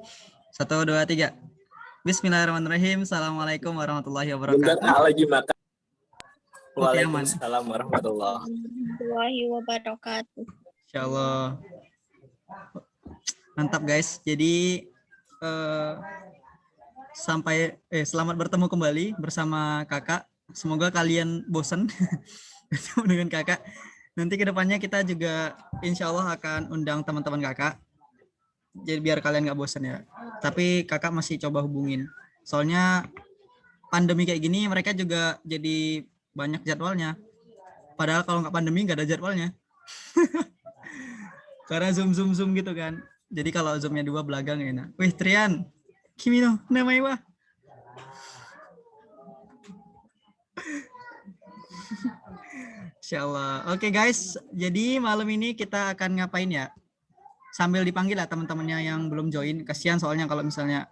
1, 2, 3. Bismillahirrahmanirrahim. Assalamualaikum warahmatullahi Bentar, wabarakatuh. lagi makan. Oke, aman. Waalaikumsalam warahmatullahi wabarakatuh. Insyaallah. Mantap guys. Jadi selamat bertemu kembali bersama kakak. Semoga kalian bosan bertemu dengan kakak. Nanti kedepannya kita juga insya Allah akan undang teman-teman kakak. Jadi biar kalian nggak bosan ya. Tapi kakak masih coba hubungin. Soalnya pandemi kayak gini mereka juga jadi banyak jadwalnya. Padahal kalau nggak pandemi nggak ada jadwalnya. Karena zoom gitu kan. Jadi kalau zoomnya 2 belagang enak. Wih Trian, kimi no namanya wah. Insyaallah. Oke guys, jadi malam ini kita akan ngapain ya? Sambil dipanggil lah teman-temannya yang belum join. Kasihan soalnya kalau misalnya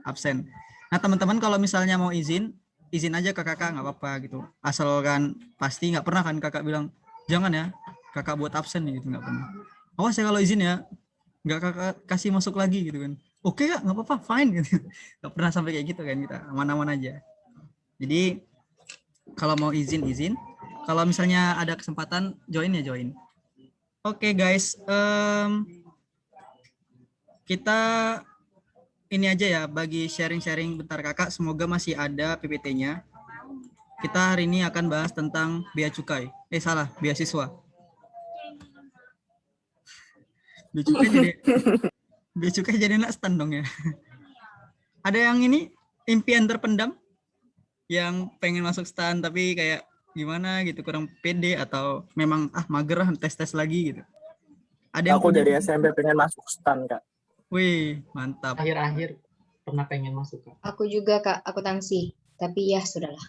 absen. Nah teman-teman kalau misalnya mau izin aja ke kakak nggak apa-apa gitu. Asalkan pasti nggak pernah kan kakak bilang jangan ya kakak buat absen gitu, nggak pernah. Awas ya kalau izin ya nggak kakak kasih masuk lagi gitu kan. Oke kak nggak apa-apa fine gitu. Nggak pernah sampai kayak gitu kan, kita aman-aman aja. Jadi kalau mau izin. Kalau misalnya ada kesempatan join ya join. Oke guys, kita ini aja ya bagi sharing-sharing bentar kakak. Semoga masih ada PPT-nya. Kita hari ini akan bahas tentang bea cukai. Beasiswa. Bea cukai jadi nak stand dong ya. Ada yang ini impian terpendam yang pengen masuk stand tapi kayak gimana gitu, kurang pede atau memang mager tes lagi gitu. Ada yang aku dari SMP pengen masuk stand kak. Wih mantap. Akhir-akhir pernah pengen masuk kak. Aku juga kak akuntansi, tapi ya sudahlah.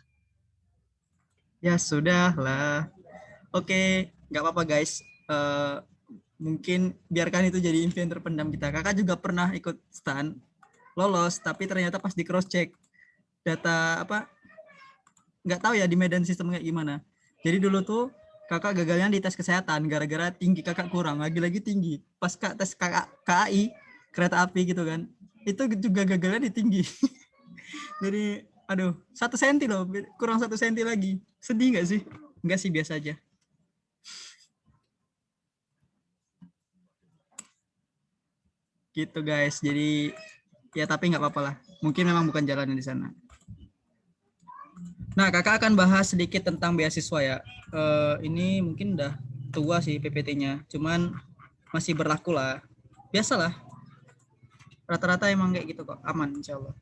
Ya sudahlah. Oke, nggak apa-apa guys. Mungkin biarkan itu jadi impian terpendam kita. Kakak juga pernah ikut stand, lolos, tapi ternyata pas di cross check data nggak tahu ya di Medan sistemnya gimana. Jadi dulu tuh kakak gagalnya di tes kesehatan gara-gara tinggi kakak kurang, lagi-lagi tinggi. Pas tes KAI kereta api gitu kan, itu juga gagalnya di tinggi. Jadi aduh 1 senti loh, kurang 1 senti lagi. Sedih nggak sih? Nggak sih, biasa aja. Gitu guys, jadi ya tapi nggak apa-apa lah. Mungkin memang bukan jalannya di sana. Nah, kakak akan bahas sedikit tentang beasiswa ya. Ini mungkin udah tua sih PPT-nya, cuman masih berlaku lah. Biasalah. Rata-rata emang kayak gitu kok, aman insya Allah.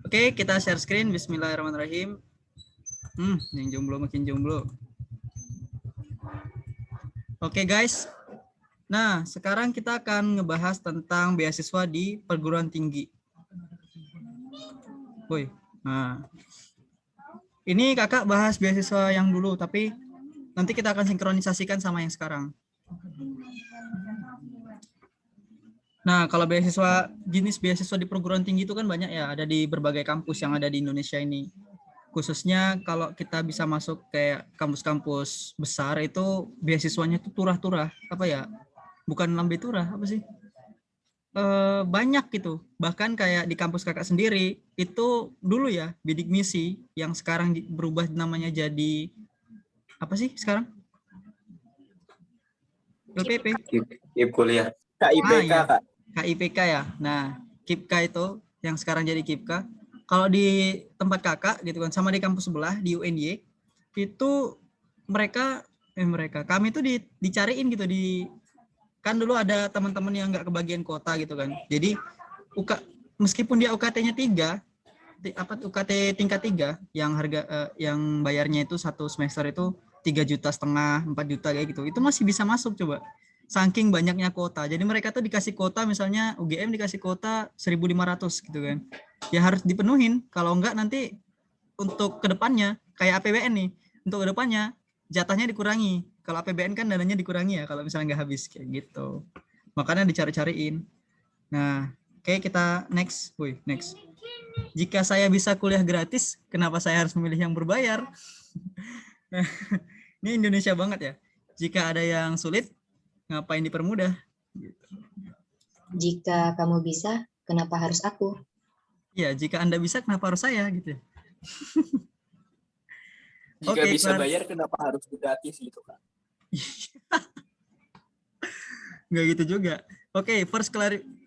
Oke, kita share screen. Bismillahirrahmanirrahim. Yang jomblo makin jomblo. Oke guys. Nah, sekarang kita akan ngebahas tentang beasiswa di perguruan tinggi. Nah, ini kakak bahas beasiswa yang dulu, tapi nanti kita akan sinkronisasikan sama yang sekarang. Nah, kalau jenis beasiswa di perguruan tinggi itu kan banyak ya, ada di berbagai kampus yang ada di Indonesia ini. Khususnya kalau kita bisa masuk kayak kampus-kampus besar itu beasiswanya itu turah-turah, bukan lambe turah, banyak gitu. Bahkan kayak di kampus kakak sendiri itu dulu ya bidik misi yang sekarang berubah namanya jadi sekarang? LPP. KIP kuliah. KIPK kak. KIPK ya. Nah, KIPK itu yang sekarang jadi KIPK. Kalau di tempat kakak gitu kan, sama di kampus sebelah di UNY itu kami tuh dicariin gitu kan dulu ada teman-teman yang nggak kebagian kuota gitu kan. Jadi meskipun dia UKT-nya 3, UKT tingkat 3 yang yang bayarnya itu 1 semester itu 3,5 juta, 4 juta kayak gitu. Itu masih bisa masuk coba. Saking banyaknya kuota. Jadi mereka tuh dikasih kuota, misalnya UGM dikasih kuota 1.500 gitu kan. Ya harus dipenuhin. Kalau enggak nanti untuk kedepannya kayak APBN nih. Untuk kedepannya jatahnya dikurangi. Kalau APBN kan dananya dikurangi ya kalau misalnya nggak habis kayak gitu. Makanya dicari-cariin. Nah, oke kita next. Jika saya bisa kuliah gratis, kenapa saya harus memilih yang berbayar? Ini Indonesia banget ya. Jika ada yang sulit, ngapain dipermudah? Jika kamu bisa, kenapa harus aku? Ya, jika Anda bisa, kenapa harus saya gitu. Jika Oke, bisa kelar. bayar, kenapa harus gratis gitu, Kak? Nggak gitu juga. Oke, first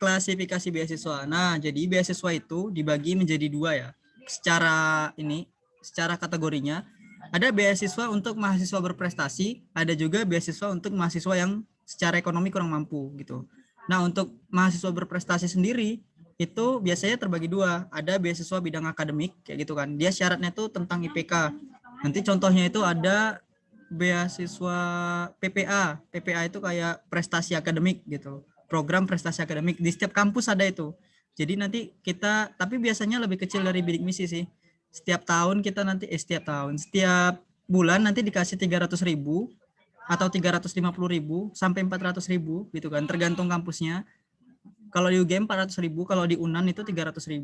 klasifikasi beasiswa. Nah, jadi beasiswa itu dibagi menjadi dua ya. Secara kategorinya, ada beasiswa untuk mahasiswa berprestasi, ada juga beasiswa untuk mahasiswa yang secara ekonomi kurang mampu gitu. Nah, untuk mahasiswa berprestasi sendiri itu biasanya terbagi dua. Ada beasiswa bidang akademik kayak gitu kan. Dia syaratnya itu tentang IPK. Nanti contohnya itu ada beasiswa PPA. PPA itu kayak prestasi akademik gitu. Program prestasi akademik di setiap kampus ada itu. Jadi nanti kita, tapi biasanya lebih kecil dari bidik misi sih. Setiap bulan nanti dikasih 300.000 atau 350.000 sampai 400.000 gitu kan, tergantung kampusnya. Kalau di UGM 400.000, kalau di UNAN itu 300.000.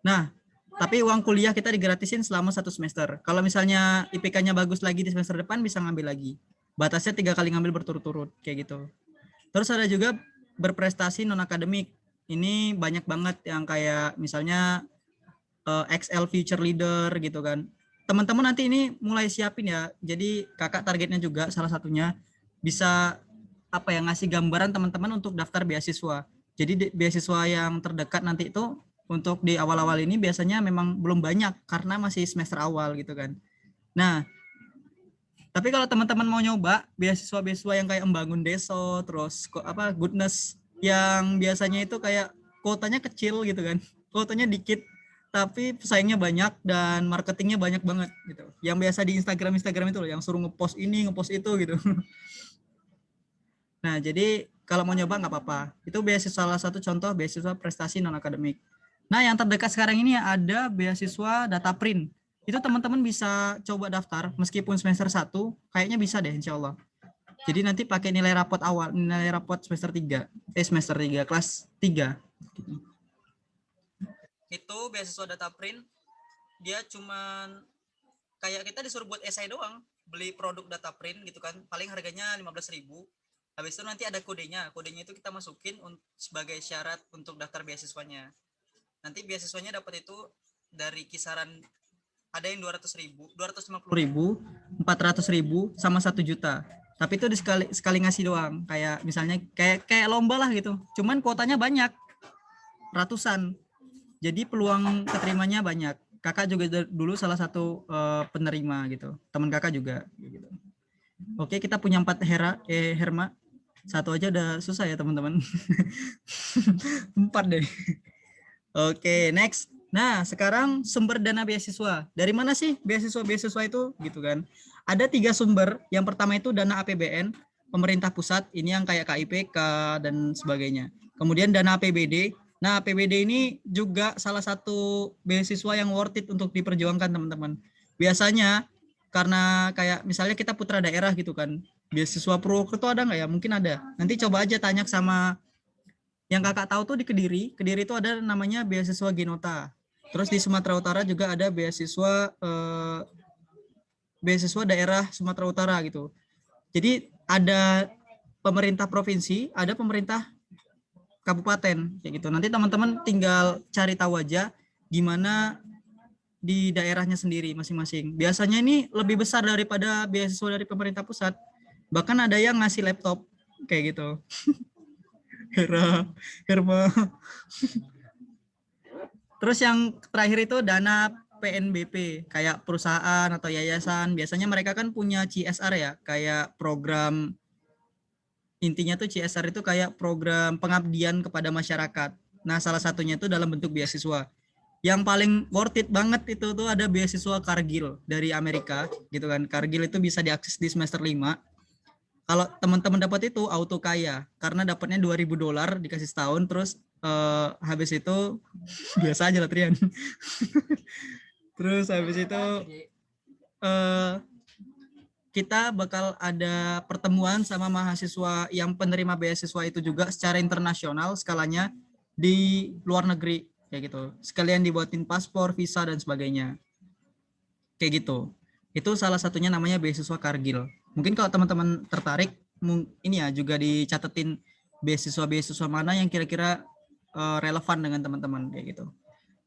Nah, tapi uang kuliah kita digratisin selama 1 semester. Kalau misalnya IPK-nya bagus lagi di semester depan bisa ngambil lagi. Batasnya 3 kali ngambil berturut-turut kayak gitu. Terus ada juga berprestasi non akademik. Ini banyak banget yang kayak misalnya XL Future Leader gitu kan. Teman-teman nanti ini mulai siapin ya. Jadi kakak targetnya juga salah satunya bisa apa ya, ngasih gambaran teman-teman untuk daftar beasiswa. Jadi beasiswa yang terdekat nanti itu untuk di awal-awal ini biasanya memang belum banyak karena masih semester awal gitu kan. Nah, tapi kalau teman-teman mau nyoba beasiswa-beasiswa yang kayak Embangun Deso, terus Goodness yang biasanya itu kayak kuotanya kecil gitu kan. Kuotanya dikit tapi pesaingnya banyak dan marketingnya banyak banget gitu. Yang biasa di Instagram itu loh, yang suruh ngepost ini, ngepost itu gitu. Nah, jadi kalau mau nyoba nggak apa-apa. Itu beasiswa salah satu contoh beasiswa prestasi non akademik. Nah, yang terdekat sekarang ini ada beasiswa data print. Itu teman-teman bisa coba daftar meskipun semester 1, kayaknya bisa deh insya Allah. Jadi nanti pakai nilai rapot awal, nilai rapot semester 3, kelas 3. Itu beasiswa data print, dia cuman kayak kita disuruh buat esai doang, beli produk data print gitu kan, paling harganya 15.000. Habis itu nanti ada kodenya itu kita masukin sebagai syarat untuk daftar beasiswanya. Nanti beasiswanya dapat itu dari kisaran ada yang 200.000, 250.000, 400.000 sama 1 juta. Tapi itu sekali ngasih doang, kayak misalnya kayak lomba lah gitu. Cuman kuotanya banyak, ratusan. Jadi peluang keterimanya banyak. Kakak juga dulu salah satu penerima gitu. Teman kakak juga gitu. Oke, kita punya 4 Herma. Satu aja udah susah ya teman-teman. 4 deh. Oke, next. Nah, sekarang sumber dana beasiswa. Dari mana sih beasiswa itu gitu kan? Ada 3 sumber. Yang pertama itu dana APBN, pemerintah pusat, ini yang kayak KIPK dan sebagainya. Kemudian dana APBD. Nah, APBD ini juga salah satu beasiswa yang worth it untuk diperjuangkan teman-teman. Biasanya karena kayak misalnya kita putra daerah gitu kan, beasiswa Purwokerto ada nggak ya? Mungkin ada. Nanti coba aja tanya sama yang kakak tahu tuh di Kediri. Kediri itu ada namanya beasiswa Genota. Terus di Sumatera Utara juga ada beasiswa daerah Sumatera Utara gitu. Jadi ada pemerintah provinsi, ada pemerintah kabupaten kayak gitu. Nanti teman-teman tinggal cari tahu aja gimana di daerahnya sendiri masing-masing. Biasanya ini lebih besar daripada beasiswa dari pemerintah pusat. Bahkan ada yang ngasih laptop kayak gitu. Herma. Terus yang terakhir itu dana PNBP, kayak perusahaan atau yayasan. Biasanya mereka kan punya CSR ya, kayak program, intinya tuh CSR itu kayak program pengabdian kepada masyarakat. Nah, salah satunya itu dalam bentuk beasiswa. Yang paling worth it banget itu tuh ada beasiswa Cargill dari Amerika gitu kan. Cargill itu bisa diakses di semester 5. Kalau teman-teman dapat itu auto kaya karena dapatnya $2.000 dikasih setahun, terus habis itu biasa aja lah Trian. Terus habis itu kita bakal ada pertemuan sama mahasiswa yang penerima beasiswa itu juga secara internasional skalanya di luar negeri kayak gitu. Sekalian dibuatin paspor, visa dan sebagainya. Kayak gitu. Itu salah satunya namanya beasiswa Cargill. Mungkin kalau teman-teman tertarik ini ya juga dicatetin beasiswa mana yang kira-kira relevan dengan teman-teman kayak gitu.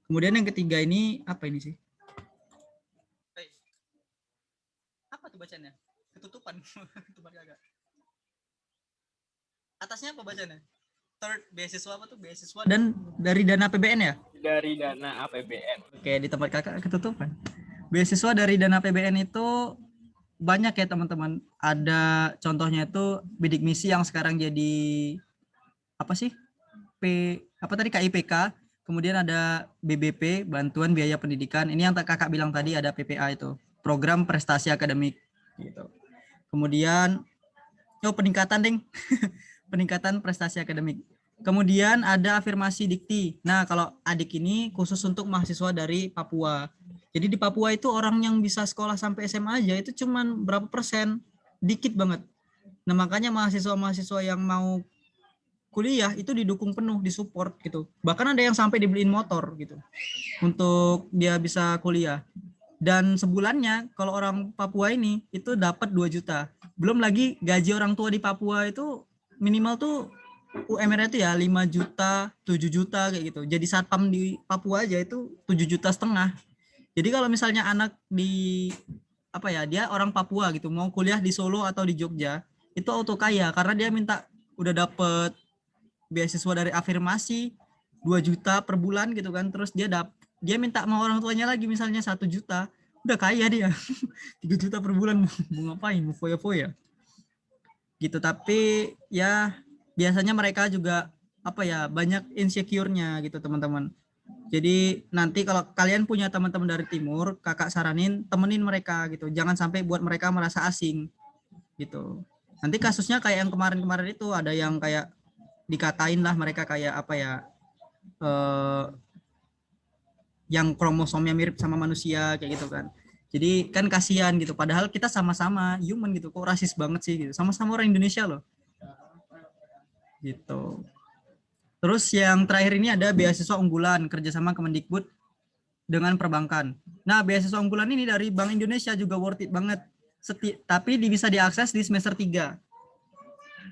Kemudian yang ketiga ini apa ini sih? Apa tuh bacanya? Ketutupan. Ketutupan kagak. Atasnya apa bacanya? Third beasiswa apa tuh? Beasiswa dan dari dana APBN ya? Dari dana APBN. Oke, di tempat kakak ketutupan. Beasiswa dari dana APBN itu banyak ya teman-teman. Ada contohnya itu bidik misi yang sekarang jadi apa sih? Apa tadi KIPK. Kemudian ada BBP, bantuan biaya pendidikan. Ini yang kakak bilang tadi ada PPA itu, program prestasi akademik gitu. Kemudian peningkatan ding. Peningkatan prestasi akademik. Kemudian ada afirmasi dikti. Nah, kalau adik ini khusus untuk mahasiswa dari Papua. Jadi di Papua itu orang yang bisa sekolah sampai SMA aja itu cuman berapa persen? Dikit banget. Nah, makanya mahasiswa-mahasiswa yang mau kuliah itu didukung penuh, disupport gitu. Bahkan ada yang sampai dibeliin motor gitu untuk dia bisa kuliah. Dan sebulannya kalau orang Papua ini itu dapat 2 juta. Belum lagi gaji orang tua di Papua itu minimal tuh UMR itu ya 5 juta, 7 juta kayak gitu. Jadi satpam di Papua aja itu 7,5 juta. Jadi kalau misalnya anak di apa ya, dia orang Papua gitu mau kuliah di Solo atau di Jogja, itu auto kaya karena dia minta udah dapet beasiswa dari afirmasi 2 juta per bulan gitu kan. Terus dia minta sama orang tuanya lagi misalnya 1 juta, udah kaya dia. 3 juta per bulan mau ngapain, mau foya-foya gitu. Tapi ya biasanya mereka juga apa ya, banyak insecure-nya gitu teman-teman. Jadi nanti kalau kalian punya teman-teman dari timur, kakak saranin temenin mereka gitu, jangan sampai buat mereka merasa asing gitu. Nanti kasusnya kayak yang kemarin-kemarin itu ada yang kayak dikatain lah mereka kayak apa ya, yang kromosomnya mirip sama manusia kayak gitu kan. Jadi kan kasihan gitu, padahal kita sama-sama human gitu, kok rasis banget sih gitu, sama-sama orang Indonesia loh gitu. Terus yang terakhir ini ada beasiswa unggulan kerjasama Kemendikbud dengan perbankan. Nah, beasiswa unggulan ini dari Bank Indonesia juga worth it banget. Tapi bisa diakses di semester 3.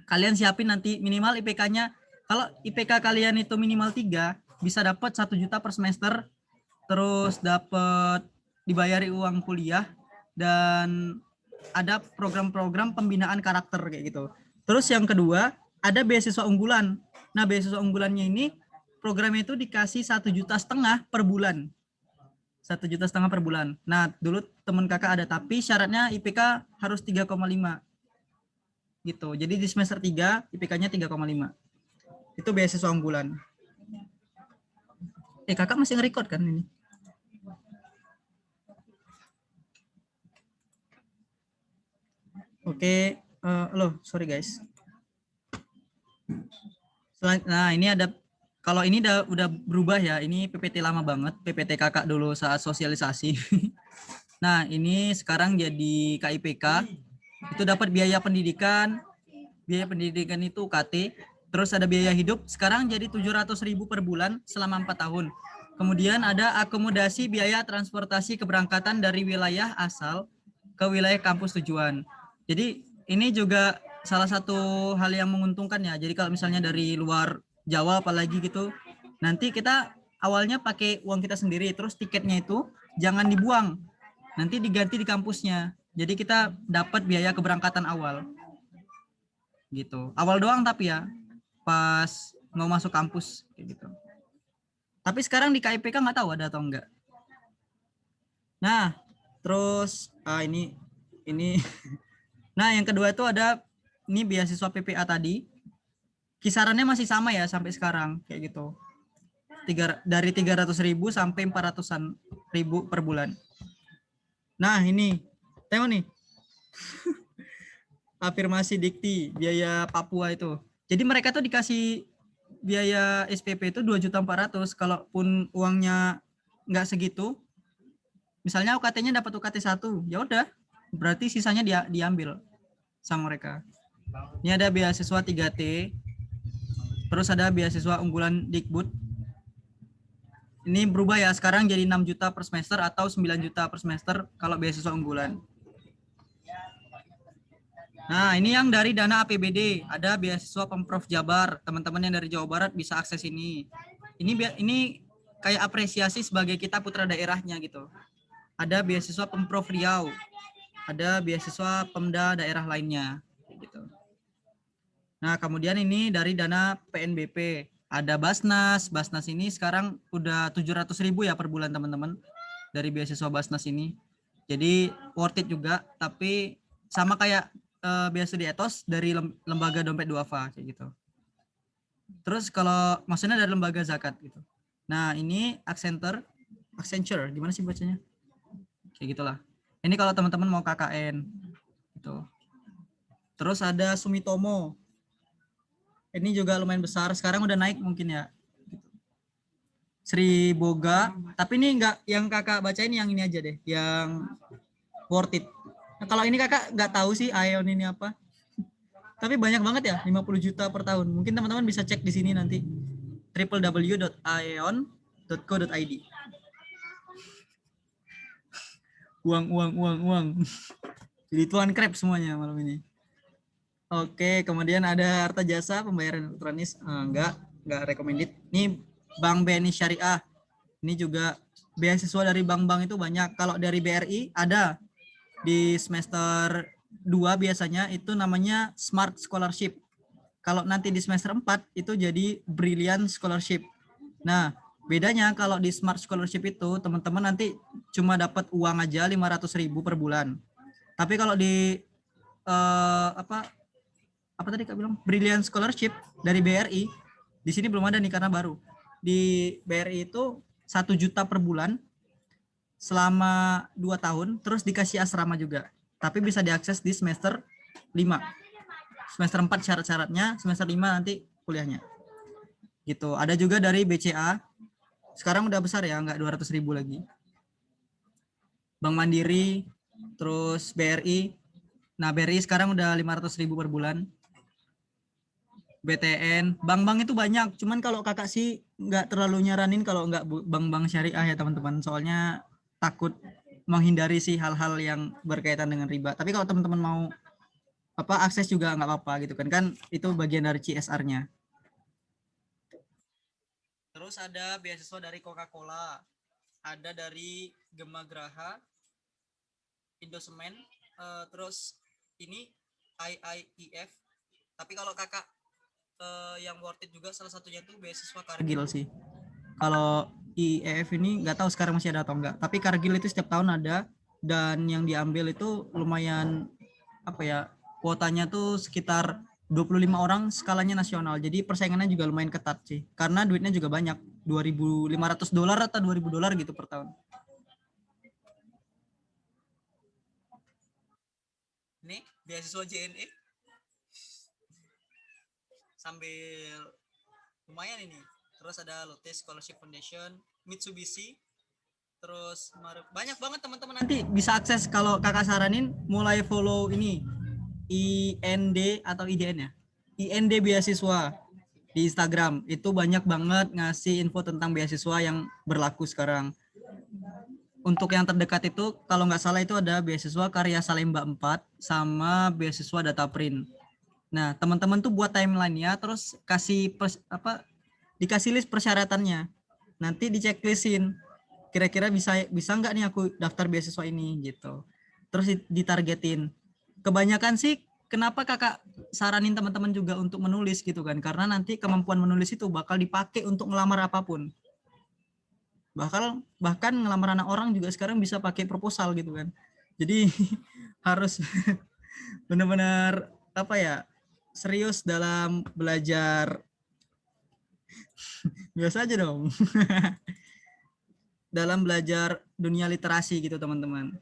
Kalian siapin nanti minimal IPK-nya. Kalau IPK kalian itu minimal 3, bisa dapat 1 juta per semester. Terus dapat dibayari uang kuliah dan ada program-program pembinaan karakter kayak gitu. Terus yang kedua, ada beasiswa unggulan. Nah, beasiswa unggulannya ini programnya itu dikasih 1,5 juta per bulan. 1,5 juta per bulan. Nah, dulu teman kakak ada, tapi syaratnya IPK harus 3,5 gitu. Jadi di semester 3 IPK-nya 3,5. Itu beasiswa unggulan. Kakak masih nge-record kan ini? Oke, sorry guys. Nah, ini ada, kalau ini udah berubah ya. Ini PPT lama banget, PPT kakak dulu saat sosialisasi. Nah, ini sekarang jadi KIPK. Itu dapat biaya pendidikan. Biaya pendidikan itu UKT. Terus ada biaya hidup, sekarang jadi 700.000 per bulan selama 4 tahun. Kemudian ada akomodasi biaya transportasi keberangkatan dari wilayah asal ke wilayah kampus tujuan. Jadi ini juga salah satu hal yang menguntungkan ya. Jadi kalau misalnya dari luar Jawa apalagi gitu, nanti kita awalnya pakai uang kita sendiri, terus tiketnya itu jangan dibuang, nanti diganti di kampusnya. Jadi kita dapat biaya keberangkatan awal gitu. Awal doang tapi ya, pas mau masuk kampus kayak gitu. Tapi sekarang di KIPK nggak tahu ada atau enggak. Nah, terus ini nah, yang kedua itu ada ini beasiswa PPA tadi. Kisarannya masih sama ya sampai sekarang kayak gitu. Dari 300.000 sampai 400-an ribu per bulan. Nah, ini tengok nih. Afirmasi dikti biaya Papua itu. Jadi mereka tuh dikasih biaya SPP itu 2.400.000. Kalaupun uangnya nggak segitu, misalnya UKT-nya dapat UKT 1, ya udah, berarti sisanya diambil sama mereka. Ini ada beasiswa 3T, terus ada beasiswa unggulan Dikbud. Ini berubah ya, sekarang jadi 6 juta per semester atau 9 juta per semester kalau beasiswa unggulan. Nah, ini yang dari dana APBD, ada beasiswa Pemprov Jabar. Teman-teman yang dari Jawa Barat bisa akses ini. Ini kayak apresiasi sebagai kita putra daerahnya gitu. Ada beasiswa Pemprov Riau, ada beasiswa Pemda daerah lainnya gitu. Nah, kemudian ini dari dana PNBP. Ada Basnas. Basnas ini sekarang udah 700.000 ya per bulan teman-teman dari beasiswa Basnas ini. Jadi worth it juga, tapi sama kayak biasa di Ethos dari lembaga dompet duafa kayak gitu. Terus kalau maksudnya dari lembaga zakat gitu. Nah, ini Accenture, gimana sih bacanya? Kayak gitulah. Ini kalau teman-teman mau KKN gitu. Terus ada Sumitomo. Ini juga lumayan besar, sekarang udah naik mungkin ya. Sri Boga, tapi ini enggak yang kakak bacain yang ini aja deh, yang worth it. Nah, kalau ini kakak nggak tahu sih Aeon ini apa. Tapi banyak banget ya, 50 juta per tahun. Mungkin teman-teman bisa cek di sini nanti www.aeon.co.id. Uang. Jadi tuan krep semuanya malam ini. Oke, kemudian ada harta jasa pembayaran elektronis. Enggak recommended. Ini Bank BNI Syariah. Ini juga beasiswa dari bank-bank itu banyak. Kalau dari BRI ada di semester 2 biasanya itu namanya Smart Scholarship. Kalau nanti di semester 4 itu jadi Brilliant Scholarship. Nah, bedanya kalau di Smart Scholarship itu teman-teman nanti cuma dapat uang aja 500.000 per bulan. Tapi kalau di apa tadi Kak bilang? Brilliant Scholarship dari BRI. Di sini belum ada nih karena baru. Di BRI itu 1 juta per bulan selama 2 tahun, terus dikasih asrama juga. Tapi bisa diakses di semester 5. Semester 4 syarat-syaratnya, semester 5 nanti kuliahnya. Gitu. Ada juga dari BCA. Sekarang udah besar ya, nggak 200.000 lagi. Bank Mandiri, terus BRI. Nah, BRI sekarang udah 500.000 per bulan. BTN, bank-bank itu banyak. Cuman kalau kakak sih nggak terlalu nyaranin kalau nggak bank-bank syariah ya teman-teman. Soalnya takut menghindari sih hal-hal yang berkaitan dengan riba. Tapi kalau teman-teman mau akses juga nggak apa-apa gitu kan itu bagian dari CSR-nya. Terus ada beasiswa dari Coca-Cola, ada dari Gemagraha, Indosemen, terus ini IIEF. Tapi kalau kakak yang worth it juga salah satunya tuh beasiswa Cargill sih. Kalau IEF ini nggak tahu sekarang masih ada atau enggak. Tapi Cargill itu setiap tahun ada dan yang diambil itu lumayan kuotanya tuh sekitar 25 orang skalanya nasional. Jadi persaingannya juga lumayan ketat sih. Karena duitnya juga banyak. $2.500 atau $2.000 gitu per tahun. Ini beasiswa JNE. Sambil lumayan ini. Terus ada Lotte Scholarship Foundation, Mitsubishi. Terus banyak banget teman-teman, nanti bisa akses kalau kakak saranin mulai follow ini IND atau IDN ya. IND beasiswa di Instagram. Itu banyak banget ngasih info tentang beasiswa yang berlaku sekarang. Untuk yang terdekat itu kalau nggak salah itu ada beasiswa Karya Salemba 4 sama beasiswa Data Print. Nah, teman-teman tuh buat timeline-nya terus dikasih list persyaratannya. Nanti diceklistin. Kira-kira bisa nggak nih aku daftar beasiswa ini gitu. Terus ditargetin. Kebanyakan sih kenapa kakak saranin teman-teman juga untuk menulis gitu kan? Karena nanti kemampuan menulis itu bakal dipakai untuk ngelamar apapun. Bahkan ngelamar anak orang juga sekarang bisa pakai proposal gitu kan. Jadi harus benar-benar serius dalam belajar. Biasa aja dong. Dalam belajar dunia literasi gitu teman-teman.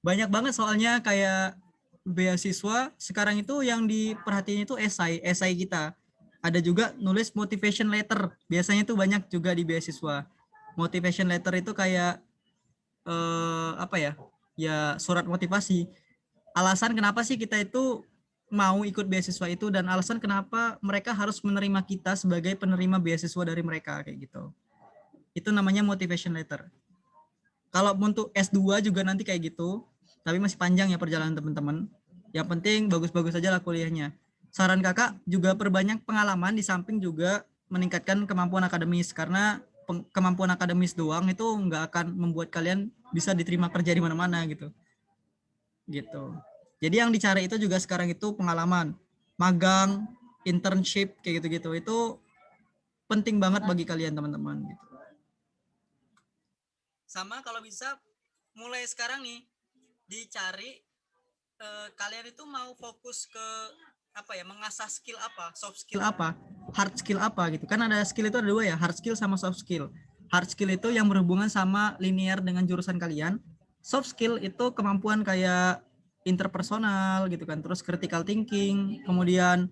Banyak banget soalnya kayak beasiswa sekarang itu yang diperhatiin itu esai kita. Ada juga nulis motivation letter. Biasanya tuh banyak juga di beasiswa. Motivation letter itu kayak ya surat motivasi. Alasan kenapa sih kita itu mau ikut beasiswa itu dan alasan kenapa mereka harus menerima kita sebagai penerima beasiswa dari mereka kayak gitu. Itu namanya motivation letter. Kalau untuk S2 juga nanti kayak gitu, tapi masih panjang ya perjalanan teman-teman. Yang penting bagus-bagus aja lah kuliahnya. Saran kakak juga perbanyak pengalaman di samping juga meningkatkan kemampuan akademis, karena kemampuan akademis doang itu nggak akan membuat kalian bisa diterima kerja di mana-mana gitu. Jadi yang dicari itu juga sekarang itu pengalaman, magang, internship kayak gitu-gitu. Itu penting banget bagi kalian teman-teman gitu. Sama kalau bisa mulai sekarang nih dicari kalian itu mau fokus ke apa ya, mengasah skill apa, soft skill apa, hard skill apa gitu kan. Ada skill itu ada dua ya, hard skill sama soft skill. Hard skill itu yang berhubungan sama linear dengan jurusan kalian. Soft skill itu kemampuan kayak interpersonal gitu kan, terus critical thinking, kemudian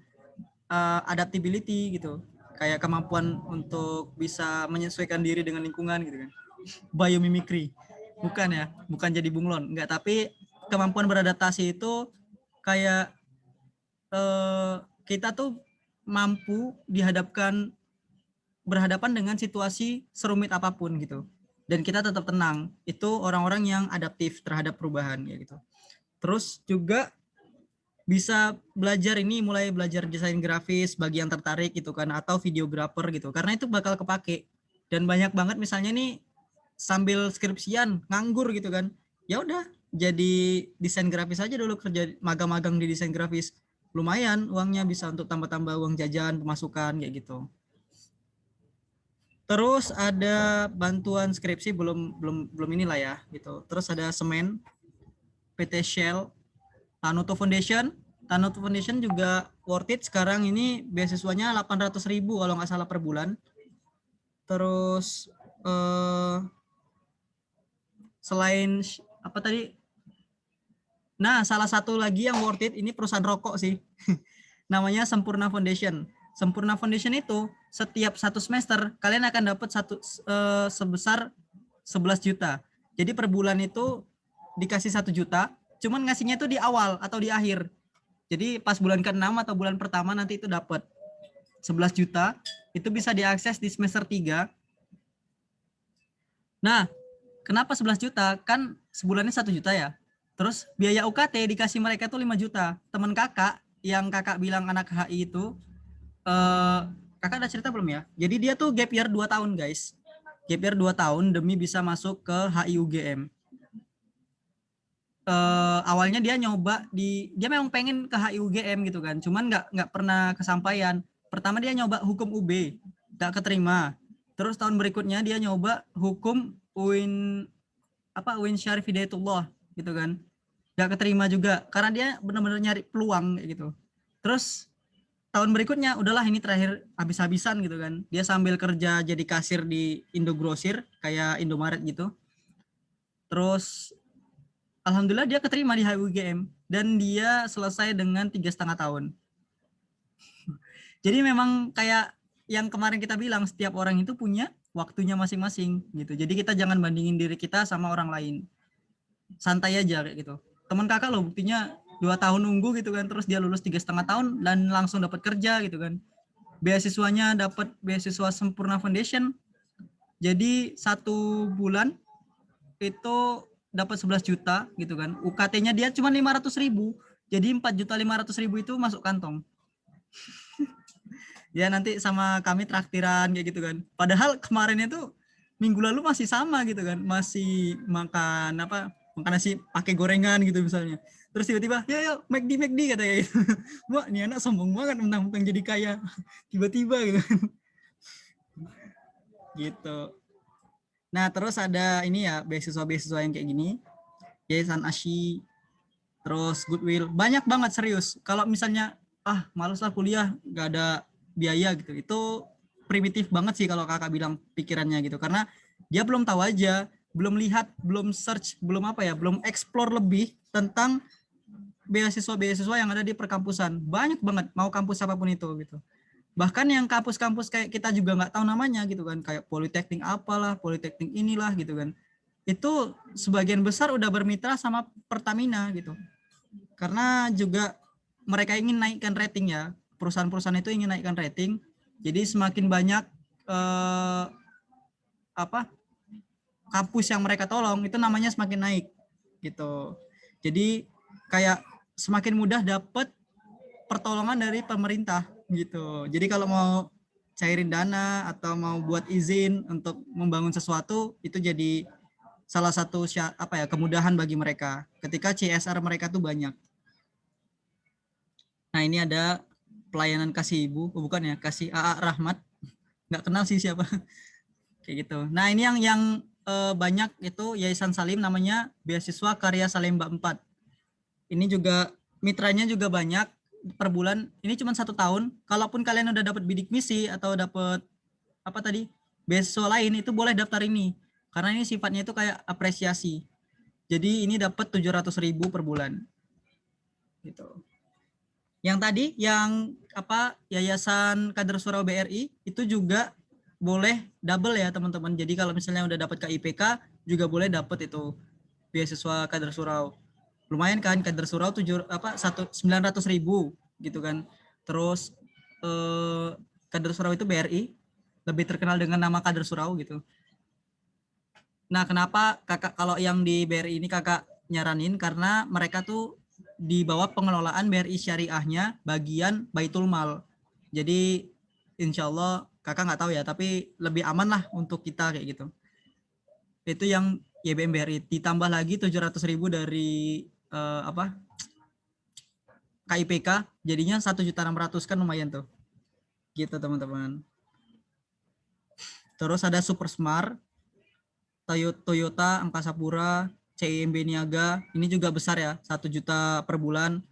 adaptability gitu, kayak kemampuan untuk bisa menyesuaikan diri dengan lingkungan gitu kan. Biomimicry, bukan ya, bukan jadi bunglon, enggak, tapi kemampuan beradaptasi itu kayak kita tuh mampu berhadapan dengan situasi serumit apapun gitu, dan kita tetap tenang. Itu orang-orang yang adaptif terhadap perubahan ya gitu. Terus juga bisa belajar ini, mulai belajar desain grafis bagi yang tertarik gitu kan, atau videografer gitu, karena itu bakal kepake. Dan banyak banget misalnya nih sambil skripsian nganggur gitu kan, ya udah jadi desain grafis aja dulu, kerja magang-magang di desain grafis, lumayan uangnya, bisa untuk tambah-tambah uang jajan, pemasukan kayak gitu. Terus ada bantuan skripsi, belum inilah ya gitu. Terus ada semen, PT Shell, Tanuto Foundation. Tanuto Foundation juga worth it sekarang ini, beasiswanya 800.000 kalau nggak salah per bulan. Terus selain apa tadi, nah salah satu lagi yang worth it ini perusahaan rokok sih. Namanya Sempurna Foundation. Sempurna Foundation itu setiap satu semester kalian akan dapat sebesar 11 juta. Jadi per bulan itu dikasih 1 juta, cuman ngasihnya itu di awal atau di akhir. Jadi pas bulan ke-6 atau bulan pertama nanti itu dapat 11 juta, itu bisa diakses di semester 3. Nah, kenapa 11 juta? Kan sebulannya 1 juta ya. Terus biaya UKT dikasih mereka tuh 5 juta. Teman kakak yang kakak bilang anak HI itu, kakak ada cerita belum ya? Jadi dia tuh gap year 2 tahun guys. Gap year 2 tahun demi bisa masuk ke HI UGM. Awalnya dia nyoba dia memang pengen ke HI UGM gitu kan, cuman nggak pernah kesampaian. Pertama dia nyoba hukum UB, nggak keterima. Terus tahun berikutnya dia nyoba hukum UIN Syarif Hidayatullah gitu kan, nggak keterima juga karena dia benar-benar nyari peluang gitu. Terus tahun berikutnya udahlah ini terakhir, habis-habisan gitu kan, dia sambil kerja jadi kasir di Indogrosir kayak Indomaret gitu. Terus alhamdulillah dia keterima di HUGM dan dia selesai dengan 3,5 tahun. Jadi memang kayak yang kemarin kita bilang, setiap orang itu punya waktunya masing-masing gitu. Jadi kita jangan bandingin diri kita sama orang lain. Santai aja kayak gitu. Teman kakak loh buktinya 2 tahun nunggu gitu kan, terus dia lulus 3,5 tahun dan langsung dapat kerja gitu kan. Beasiswanya dapat beasiswa Sempurna Foundation. Jadi 1 bulan itu dapat 11 juta gitu kan. UKT-nya dia cuma 500.000. Jadi 4.500.000 itu masuk kantong. Ya nanti sama kami traktiran kayak gitu kan. Padahal kemarin itu minggu lalu masih sama gitu kan. Masih makan nasi pakai gorengan gitu misalnya. Terus tiba-tiba, ya McD katanya gitu. Wah, ini anak sombong banget mentang-mentang jadi kaya. Tiba-tiba gitu kan. Gitu. Nah, terus ada ini ya, beasiswa-beasiswa yang kayak gini. Yayasan ASY, terus Goodwill, banyak banget serius. Kalau misalnya males lah kuliah, nggak ada biaya gitu, itu primitif banget sih kalau kakak bilang pikirannya gitu, karena dia belum tahu aja, belum lihat, belum search, belum belum explore lebih tentang beasiswa yang ada di perkampusan. Banyak banget, mau kampus apapun itu gitu. Bahkan yang kampus-kampus kayak kita juga nggak tahu namanya gitu kan, kayak politeknik apalah, politeknik inilah gitu kan, itu sebagian besar udah bermitra sama Pertamina gitu. Karena juga mereka ingin naikkan rating ya, perusahaan-perusahaan itu ingin naikkan rating, jadi semakin banyak kampus yang mereka tolong itu namanya semakin naik gitu. Jadi kayak semakin mudah dapat pertolongan dari pemerintah gitu. Jadi kalau mau cairin dana atau mau buat izin untuk membangun sesuatu itu jadi salah satu kemudahan bagi mereka ketika CSR mereka tuh banyak. Nah, ini ada pelayanan kasih ibu, bukan ya, kasih AA Rahmat. Nggak kenal sih siapa. Kayak gitu. Nah, ini yang banyak itu Yayasan Salim, namanya Beasiswa Karya Salemba 4. Ini juga mitranya juga banyak per bulan. Ini cuma 1 tahun. Kalaupun kalian udah dapat bidik misi atau dapat beasiswa lain, itu boleh daftar ini. Karena ini sifatnya itu kayak apresiasi. Jadi ini dapat 700.000 per bulan. Gitu. Yang tadi yang Yayasan Kader Surau BRI itu juga boleh double ya teman-teman. Jadi kalau misalnya udah dapat KIPK juga boleh dapat itu beasiswa Kader Surau. Lumayan kan, Kader Surau 900.000 gitu kan. Terus Kader Surau itu BRI, lebih terkenal dengan nama Kader Surau gitu. Nah, kenapa kakak kalau yang di BRI ini kakak nyaranin, karena mereka tuh di bawah pengelolaan BRI Syariahnya bagian Baitul Mal. Jadi insya Allah kakak nggak tahu ya, tapi lebih aman lah untuk kita kayak gitu. Itu yang YBM BRI, ditambah lagi 700.000 dari KIPK, jadinya 1.600.000 kan lumayan tuh. Gitu teman-teman. Terus ada Super Smart, Toyota Angkasa Pura, CIMB Niaga, ini juga besar ya, 1 juta per bulan.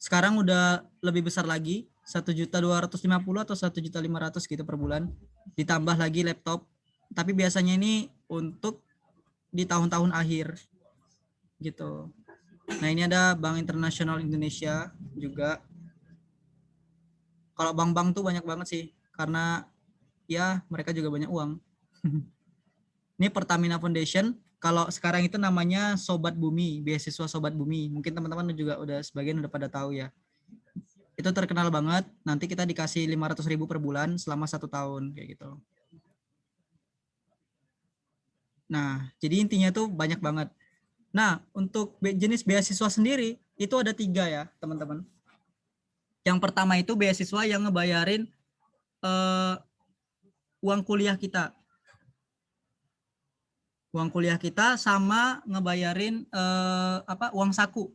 Sekarang udah lebih besar lagi, 1.250.000 atau 1.500.000 gitu per bulan. Ditambah lagi laptop. Tapi biasanya ini untuk di tahun-tahun akhir gitu. Nah, ini ada Bank Internasional Indonesia juga. Kalau bank-bank tuh banyak banget sih, karena ya mereka juga banyak uang. Ini Pertamina Foundation, kalau sekarang itu namanya Sobat Bumi, beasiswa Sobat Bumi. Mungkin teman-teman juga udah sebagian udah pada tahu ya. Itu terkenal banget, nanti kita dikasih 500.000 per bulan selama 1 tahun kayak gitu. Nah, jadi intinya tuh banyak banget. Nah, untuk jenis beasiswa sendiri itu ada 3 ya, teman-teman. Yang pertama itu beasiswa yang ngebayarin uang kuliah kita. Uang kuliah kita sama ngebayarin uang saku.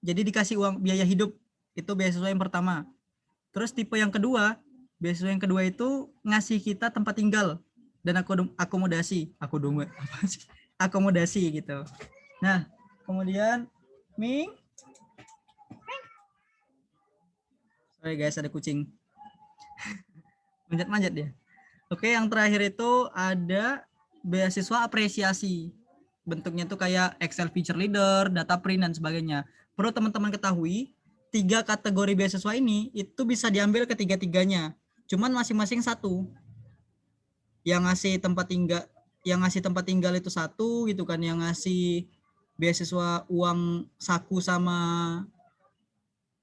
Jadi dikasih uang biaya hidup. Itu beasiswa yang pertama. Terus tipe yang kedua, beasiswa yang kedua itu ngasih kita tempat tinggal dan akomodasi. Akomodasi gitu. Nah, kemudian sorry guys, ada kucing. Manjat-manjat dia. Oke, yang terakhir itu ada beasiswa apresiasi. Bentuknya tuh kayak Excel feature leader, data print, dan sebagainya. Perlu teman-teman ketahui, 3 kategori beasiswa ini itu bisa diambil ketiga-tiganya. Cuman masing-masing satu. Yang ngasih tempat tinggal itu satu gitu kan, yang ngasih beasiswa uang saku sama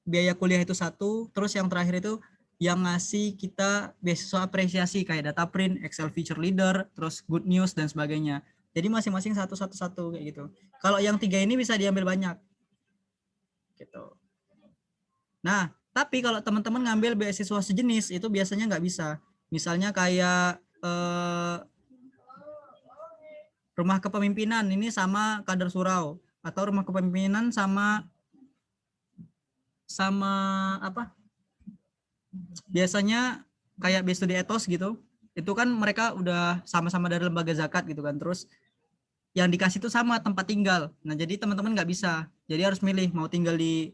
biaya kuliah itu satu. Terus yang terakhir itu yang ngasih kita beasiswa apresiasi kayak data print, Excel feature leader, terus good news dan sebagainya. Jadi masing-masing satu kayak gitu. Kalau yang 3 ini bisa diambil banyak. Gitu. Nah, tapi kalau teman-teman ngambil beasiswa sejenis itu biasanya nggak bisa. Misalnya kayak rumah kepemimpinan ini sama Kader Surau, atau rumah kepemimpinan sama biasanya kayak Studi Ethos gitu. Itu kan mereka udah sama-sama dari lembaga zakat gitu kan. Terus yang dikasih itu sama tempat tinggal. Nah, jadi teman-teman nggak bisa. Jadi harus milih mau tinggal di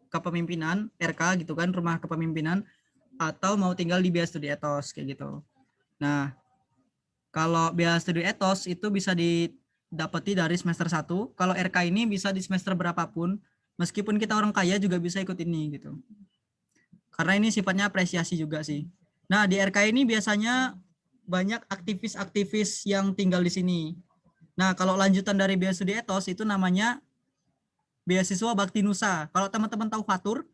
kepemimpinan RK gitu kan, rumah kepemimpinan, atau mau tinggal di Biaya Studi Ethos kayak gitu. Nah, kalau Biaya Studi Ethos itu bisa didapati dari semester 1. Kalau RK ini bisa di semester berapapun. Meskipun kita orang kaya juga bisa ikut ini gitu. Karena ini sifatnya apresiasi juga sih. Nah, di RK ini biasanya banyak aktivis-aktivis yang tinggal di sini. Nah, kalau lanjutan dari Biaya Studi Ethos itu namanya Beasiswa Bakti Nusa. Kalau teman-teman tahu Fatur,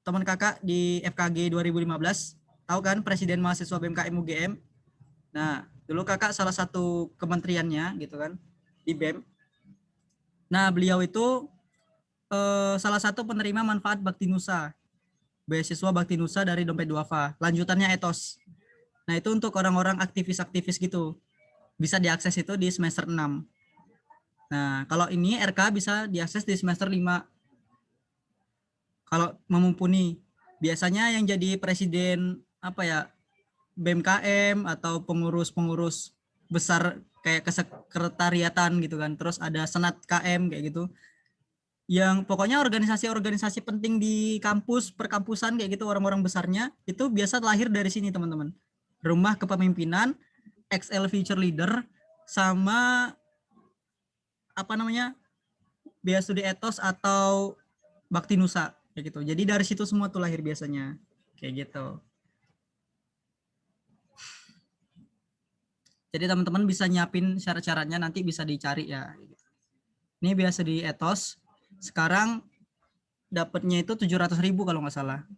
teman kakak di FKG 2015, tahu kan Presiden Mahasiswa BMKM UGM? Nah, dulu kakak salah satu kementeriannya gitu kan, di BEM. Nah, beliau itu salah satu penerima manfaat Bakti Nusa. Beasiswa Bakti Nusa dari Dompet Duafa. Lanjutannya etos. Nah, itu untuk orang-orang aktivis-aktivis gitu. Bisa diakses itu di semester 6. Nah, kalau ini RK bisa diakses di semester 5. Kalau memumpuni. Biasanya yang jadi presiden apa ya, BMKM atau pengurus-pengurus besar kayak kesekretariatan gitu kan. Terus ada senat KM kayak gitu. Yang pokoknya organisasi-organisasi penting di kampus, perkampusan kayak gitu, orang-orang besarnya itu biasa lahir dari sini, teman-teman. Rumah Kepemimpinan, XL Future Leader, sama apa namanya, Bea Studi Etos atau Bakti Nusa kayak gitu. Jadi dari situ semua tuh lahir biasanya kayak gitu. Jadi teman-teman bisa nyiapin syarat-syaratnya, nanti bisa dicari ya. Ini Bea Studi Etos sekarang dapatnya itu 700.000 kalau nggak salah.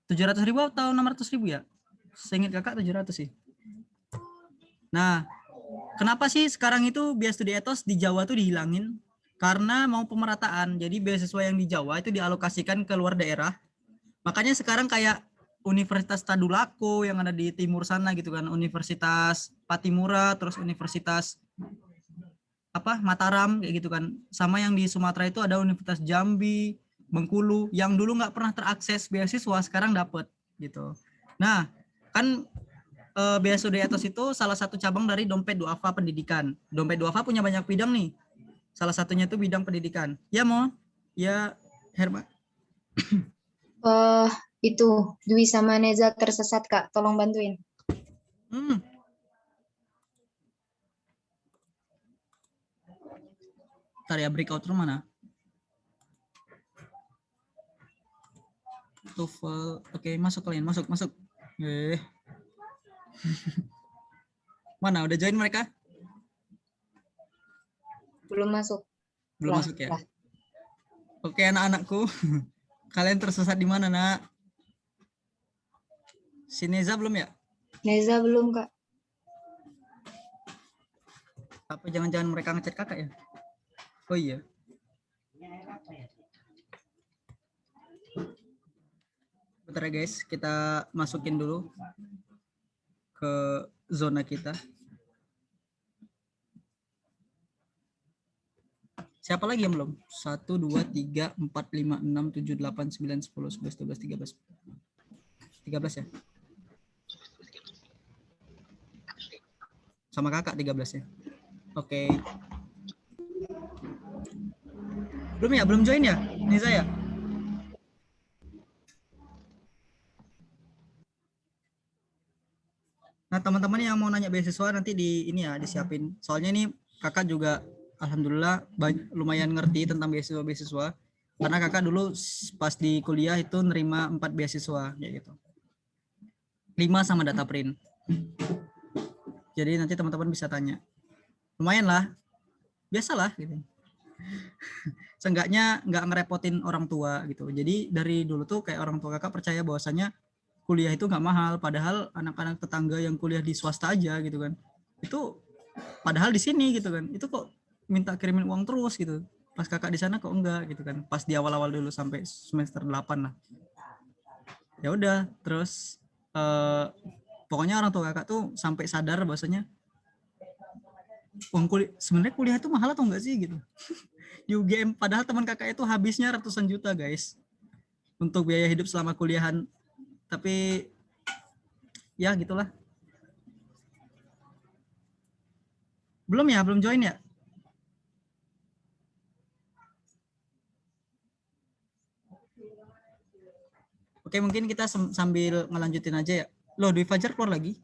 700.000 atau 600.000 ya? Seingat kakak 700 sih. Nah, kenapa sih sekarang itu Bea Studi Etos di Jawa tuh dihilangin? Karena mau pemerataan. Jadi beasiswa yang di Jawa itu dialokasikan ke luar daerah. Makanya sekarang kayak Universitas Tadulako yang ada di timur sana gitu kan, Universitas Patimura, terus Universitas Mataram kayak gitu kan. Sama yang di Sumatera itu ada Universitas Jambi, Bengkulu, yang dulu nggak pernah terakses beasiswa sekarang dapat gitu. Nah, kan Bea Studi Etos itu salah satu cabang dari Dompet Duafa Pendidikan. Dompet Duafa punya banyak bidang nih. Salah satunya itu bidang pendidikan. Ya Mo, ya Herma. Itu Dwi sama Neza tersesat, Kak. Tolong bantuin. Ntar ya, breakout room mana? TOEFL. Oke, masuk kalian, masuk. Mana, udah join mereka? Belum masuk. Belum masuk ya? Oke, anak-anakku. Kalian tersesat di mana, Nak? Si Neza belum ya? Neza belum, Kak. Apa jangan-jangan mereka ngechat kakak ya? Oh iya. Bentar ya guys, kita masukin dulu ke zona kita. Siapa lagi yang belum? 1, 2, 3, 4, 5, 6, 7, 8, 9, 10, 11, 12, 13. 13 ya? Sama kakak 13 ya? Oke. Belum ya? Belum join ya? Niza ya? Nah, teman-teman yang mau nanya beasiswa nanti di ini ya, disiapin. Soalnya ini kakak juga alhamdulillah lumayan ngerti tentang beasiswa. Karena kakak dulu pas di kuliah itu nerima 4 beasiswa kayak gitu. 5 sama data print. Jadi nanti teman-teman bisa tanya. Lumayan lah. Biasalah gitu. Seenggaknya nggak ngerepotin orang tua gitu. Jadi dari dulu tuh kayak orang tua kakak percaya bahwasanya kuliah itu nggak mahal, padahal anak-anak tetangga yang kuliah di swasta aja gitu kan, itu padahal di sini gitu kan, itu kok minta kirimin uang terus gitu. Pas kakak di sana kok enggak gitu kan, pas di awal-awal dulu sampai semester 8 lah. Ya udah, terus pokoknya orang tua kakak tuh sampai sadar bahwasanya uang kuliah sebenarnya kuliah itu mahal atau enggak sih gitu. Di UGM, padahal teman kakak itu habisnya ratusan juta guys untuk biaya hidup selama kuliahan. Tapi ya gitulah. Belum ya, belum join ya? Oke, mungkin kita sambil ngelanjutin aja ya. Loh, Dwi Fajar keluar lagi.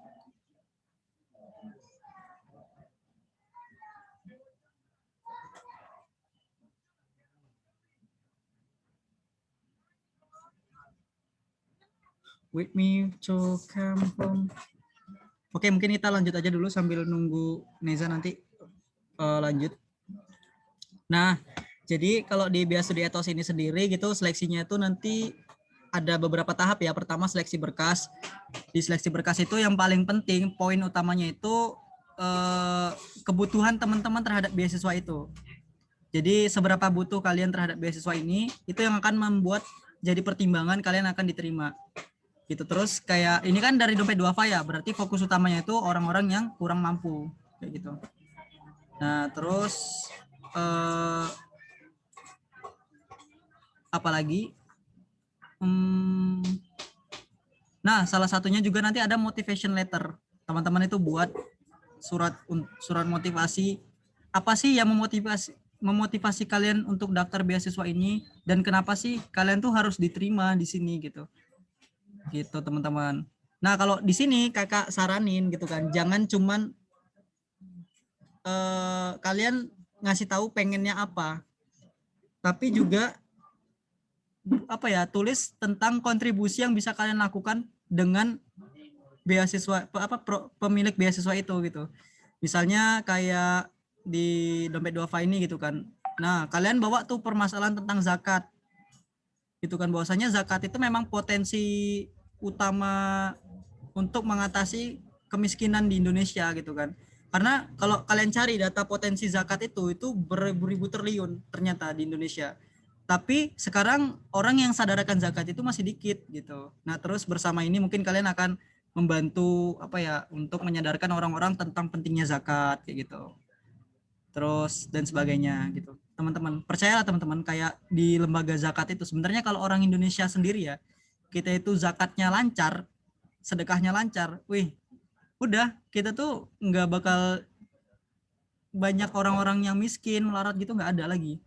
With me to come home. Oke, mungkin kita lanjut aja dulu sambil nunggu Neza nanti lanjut. Nah, jadi kalau di Bea Studi Etos ini sendiri gitu, seleksinya itu nanti ada beberapa tahap ya. Pertama seleksi berkas. Di seleksi berkas itu yang paling penting, poin utamanya itu kebutuhan teman-teman terhadap beasiswa itu. Jadi seberapa butuh kalian terhadap beasiswa ini, itu yang akan membuat jadi pertimbangan kalian akan diterima. Gitu. Terus kayak ini kan dari dompet duafa ya, berarti fokus utamanya itu orang-orang yang kurang mampu kayak gitu. Nah, terus apalagi? Nah, salah satunya juga nanti ada motivation letter. Teman-teman itu buat surat motivasi. Apa sih yang memotivasi kalian untuk daftar beasiswa ini, dan kenapa sih kalian tuh harus diterima di sini gitu. Gitu, teman-teman. Nah, kalau di sini kakak saranin gitu kan, jangan cuman kalian ngasih tahu pengennya apa, tapi juga tulis tentang kontribusi yang bisa kalian lakukan dengan beasiswa pemilik beasiswa itu gitu. Misalnya kayak di dompet duafa ini gitu kan. Nah, kalian bawa tuh permasalahan tentang zakat. Gitu kan, bahwasanya zakat itu memang potensi utama untuk mengatasi kemiskinan di Indonesia gitu kan. Karena kalau kalian cari data potensi zakat itu beribu-ribu triliun ternyata di Indonesia. Tapi sekarang orang yang sadarkan zakat itu masih dikit gitu. Nah, terus bersama ini mungkin kalian akan membantu untuk menyadarkan orang-orang tentang pentingnya zakat kayak gitu. Terus dan sebagainya gitu. Teman-teman, percayalah teman-teman, kayak di lembaga zakat itu sebenarnya kalau orang Indonesia sendiri ya, kita itu zakatnya lancar, sedekahnya lancar, udah kita tuh nggak bakal banyak orang-orang yang miskin melarat gitu, nggak ada lagi.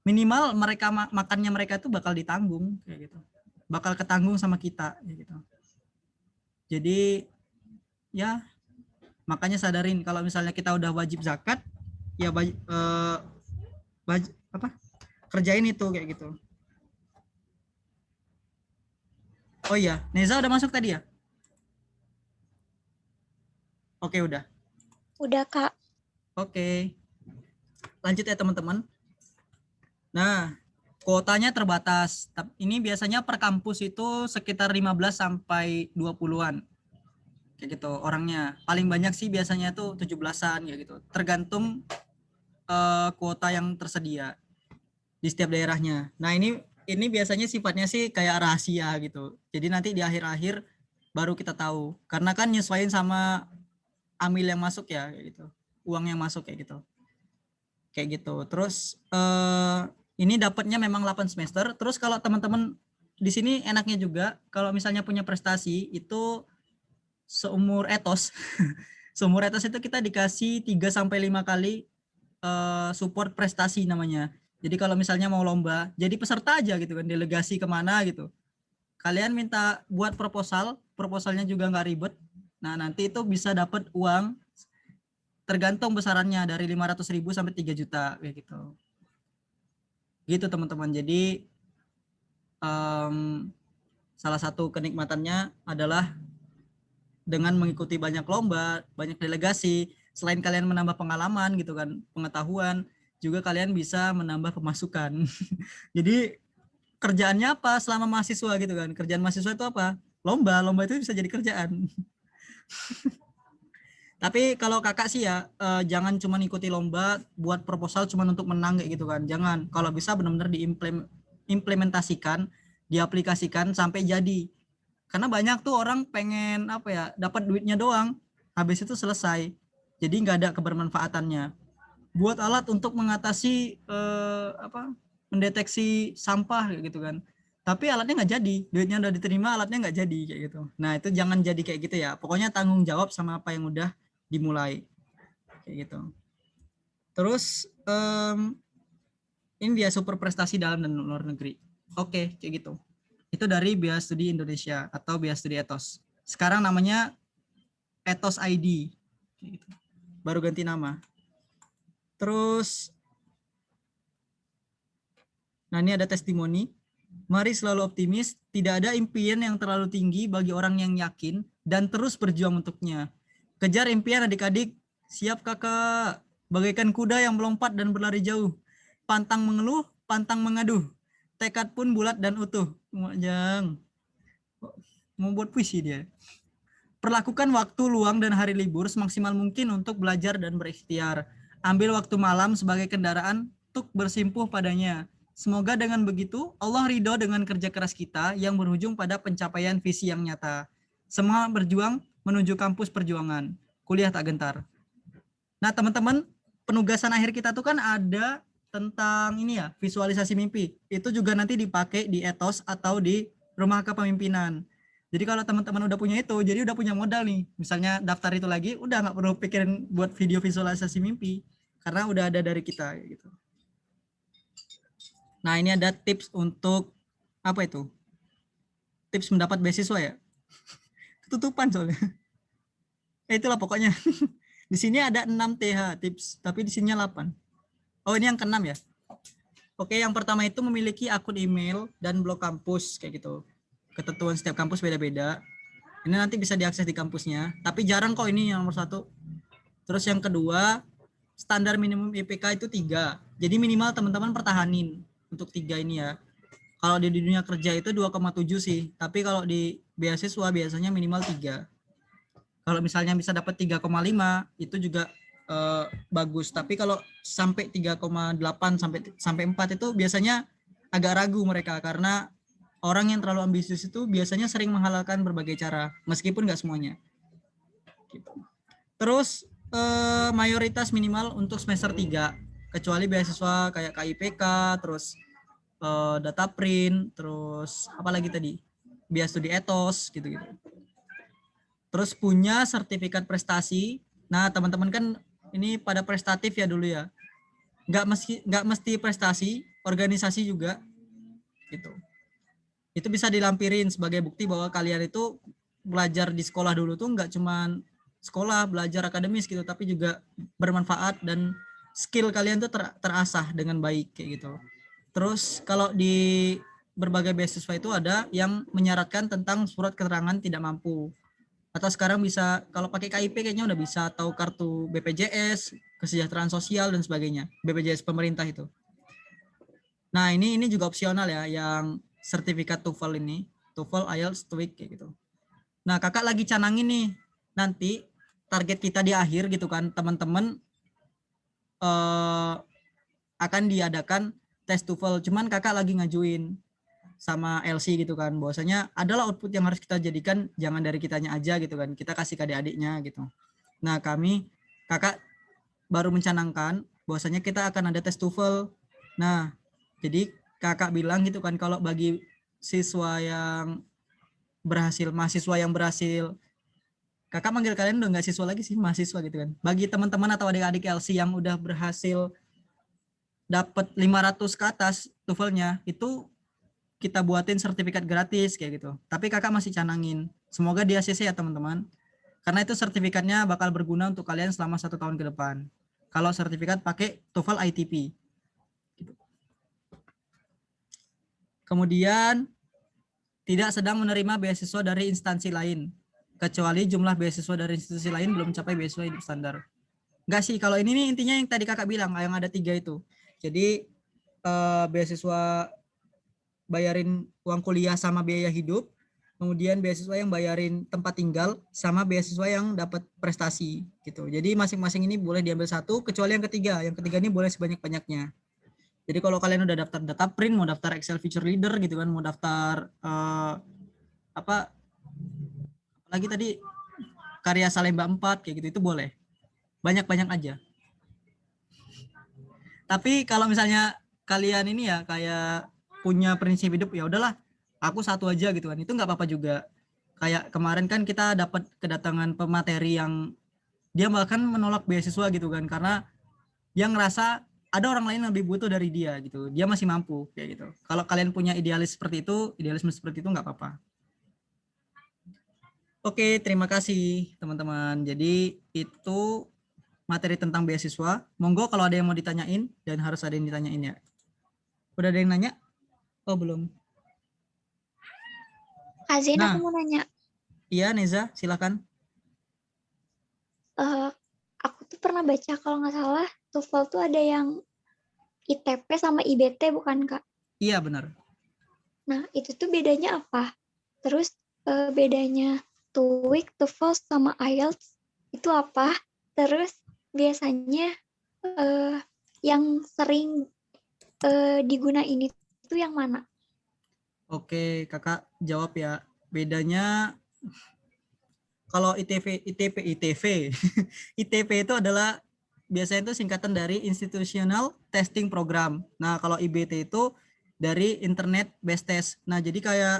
Minimal mereka makannya mereka tuh bakal ditanggung kayak gitu, bakal ketanggung sama kita kayak gitu. Jadi ya makanya sadarin kalau misalnya kita udah wajib zakat ya kerjain itu kayak gitu. Oh iya, Neza udah masuk tadi ya? Oke, udah. Udah, Kak. Oke. Lanjut ya teman-teman. Nah, kuotanya terbatas. Ini biasanya per kampus itu sekitar 15 sampai 20-an. Kayak gitu orangnya. Paling banyak sih biasanya tuh 17-an ya gitu. Tergantung kuota yang tersedia di setiap daerahnya. Nah, ini biasanya sifatnya sih kayak rahasia gitu. Jadi nanti di akhir-akhir baru kita tahu. Karena kan nyesuaiin sama amil yang masuk ya kayak gitu. Uang yang masuk kayak gitu. Kayak gitu. Terus ini dapatnya memang 8 semester. Terus kalau teman-teman di sini enaknya juga kalau misalnya punya prestasi itu seumur etos. Seumur etos itu kita dikasih 3 sampai 5 kali support prestasi namanya. Jadi kalau misalnya mau lomba, jadi peserta aja gitu kan, delegasi kemana gitu. Kalian minta buat proposalnya juga nggak ribet. Nah, nanti itu bisa dapat uang tergantung besarannya dari 500.000 sampai 3 juta kayak gitu. Gitu teman-teman. Jadi salah satu kenikmatannya adalah dengan mengikuti banyak lomba, banyak delegasi, selain kalian menambah pengalaman gitu kan, pengetahuan, juga kalian bisa menambah pemasukan. Jadi kerjaannya apa selama mahasiswa gitu kan? Kerjaan mahasiswa itu apa? Lomba itu bisa jadi kerjaan. Tapi kalau kakak sih ya jangan cuma ikuti lomba buat proposal cuma untuk menang kayak gitu kan. Jangan. Kalau bisa benar-benar diimplementasikan, diaplikasikan sampai jadi. Karena banyak tuh orang pengen dapat duitnya doang, habis itu selesai. Jadi nggak ada kebermanfaatannya. Buat alat untuk mengatasi mendeteksi sampah kayak gitu kan. Tapi alatnya nggak jadi, duitnya udah diterima, alatnya nggak jadi kayak gitu. Nah itu jangan jadi kayak gitu ya. Pokoknya tanggung jawab sama apa yang udah dimulai kayak gitu. Terus ini dia super prestasi dalam dan luar negeri. Oke, kayak gitu. Itu dari Bea Studi Indonesia atau Bea Studi Ethos. Sekarang namanya Ethos ID. Gitu. Baru ganti nama. Terus, nah ini ada testimoni. Mari selalu optimis, tidak ada impian yang terlalu tinggi bagi orang yang yakin dan terus berjuang untuknya. Kejar impian adik-adik, siap kakak, bagaikan kuda yang melompat dan berlari jauh. Pantang mengeluh, pantang mengaduh. Tekad pun bulat dan utuh. Majang. Mau buat puisi dia. Perlakukan waktu luang dan hari libur semaksimal mungkin untuk belajar dan berikhtiar. Ambil waktu malam sebagai kendaraan untuk bersimpuh padanya. Semoga dengan begitu Allah ridho dengan kerja keras kita yang berujung pada pencapaian visi yang nyata. Semangat berjuang menuju kampus perjuangan. Kuliah tak gentar. Nah, teman-teman, penugasan akhir kita tuh kan ada tentang ini ya, visualisasi mimpi. Itu juga nanti dipakai di etos atau di rumah kepemimpinan. Jadi kalau teman-teman udah punya itu, jadi udah punya modal nih. Misalnya daftar itu lagi, udah nggak perlu pikirin buat video visualisasi mimpi. Karena udah ada dari kita gitu. Nah, ini ada tips untuk apa itu? Tips mendapat beasiswa ya? Ketutupan soalnya. Itulah pokoknya. Di sini ada 6 TH tips, tapi di sininya 8. Oh, ini yang ke-6 ya. Oke, yang pertama itu memiliki akun email dan blog kampus kayak gitu. Ketentuan setiap kampus beda-beda. Ini nanti bisa diakses di kampusnya, tapi jarang kok ini yang nomor 1. Terus yang kedua, standar minimum IPK itu 3. Jadi minimal teman-teman pertahanin untuk 3 ini ya. Kalau di dunia kerja itu 2,7 sih, tapi kalau di beasiswa biasanya minimal 3. Kalau misalnya bisa dapat 3,5 itu juga bagus. Tapi kalau sampai 3,8 sampai 4 itu biasanya agak ragu mereka karena orang yang terlalu ambisius itu biasanya sering menghalalkan berbagai cara, meskipun nggak semuanya. Gitu. Terus mayoritas minimal untuk semester 3, kecuali beasiswa kayak KIPK, terus data print, terus apa lagi tadi? Biaya studi etos gitu-gitu. Terus punya sertifikat prestasi. Nah, teman-teman kan ini pada prestatif ya dulu ya. Nggak mesti prestasi, organisasi juga gitu. Itu bisa dilampirin sebagai bukti bahwa kalian itu belajar di sekolah dulu tuh nggak cuman sekolah belajar akademis gitu, tapi juga bermanfaat dan skill kalian tuh terasah dengan baik kayak gitu. Terus kalau di berbagai beasiswa itu ada yang menyaratkan tentang surat keterangan tidak mampu. Atau sekarang bisa kalau pakai KIP kayaknya udah bisa, atau kartu BPJS, kesejahteraan sosial dan sebagainya. BPJS pemerintah itu. Nah, ini juga opsional ya yang sertifikat TOEFL ini, TOEFL, IELTS, TOEIC kayak gitu. Nah, kakak lagi canangin nih, nanti target kita di akhir gitu kan, teman-teman akan diadakan tes TOEFL, cuman kakak lagi ngajuin sama LC gitu kan, bahwasanya adalah output yang harus kita jadikan, jangan dari kitanya aja gitu kan, kita kasih ke adik-adiknya gitu. Nah, kakak baru mencanangkan bahwasanya kita akan ada tes TOEFL. Nah, jadi kakak bilang gitu kan, kalau bagi mahasiswa yang berhasil, kakak manggil kalian udah nggak siswa lagi sih, mahasiswa gitu kan. Bagi teman-teman atau adik-adik LC yang udah berhasil dapat 500 ke atas TOEFL-nya, itu kita buatin sertifikat gratis kayak gitu. Tapi kakak masih canangin. Semoga di ACC ya teman-teman. Karena itu sertifikatnya bakal berguna untuk kalian selama 1 tahun ke depan. Kalau sertifikat pakai TOEFL ITP. Gitu. Kemudian tidak sedang menerima beasiswa dari instansi lain, kecuali jumlah beasiswa dari institusi lain belum mencapai beasiswa hidup standar. Enggak sih, kalau ini nih intinya yang tadi kakak bilang, yang ada 3 itu. Jadi beasiswa bayarin uang kuliah sama biaya hidup, kemudian beasiswa yang bayarin tempat tinggal, sama beasiswa yang dapat prestasi gitu. Jadi masing-masing ini boleh diambil satu, kecuali yang ketiga. Yang ketiga ini boleh sebanyak-banyaknya. Jadi kalau kalian udah daftar data print, mau daftar Excel feature leader gitu kan, mau daftar apalagi tadi karya Salemba 4 kayak gitu, itu boleh. Banyak-banyak aja. Tapi kalau misalnya kalian ini ya kayak punya prinsip hidup, ya udahlah aku satu aja gitu kan, itu nggak apa-apa juga. Kayak kemarin kan kita dapat kedatangan pemateri yang dia bahkan menolak beasiswa gitu kan, karena dia ngerasa ada orang lain yang lebih butuh dari dia gitu, dia masih mampu kayak gitu. Kalau kalian punya idealisme seperti itu nggak apa-apa. Oke, terima kasih teman-teman. Jadi itu materi tentang beasiswa. Monggo kalau ada yang mau ditanyain, dan harus ada yang ditanyain ya. Udah ada yang nanya? Oh, belum. Kak Zain, Nah. aku mau nanya. Iya, Neza, silakan. Aku tuh pernah baca kalau nggak salah TOEFL tuh ada yang ITP sama IBT bukan Kak? Iya, benar. Nah, itu tuh bedanya apa? Terus bedanya TOEIC, TOEFL sama IELTS itu apa? Terus biasanya yang sering digunain itu yang mana? Oke, kakak jawab ya. Bedanya kalau ITP itu adalah biasanya itu singkatan dari Institutional Testing Program. Nah, kalau IBT itu dari Internet Based Test. Nah, jadi kayak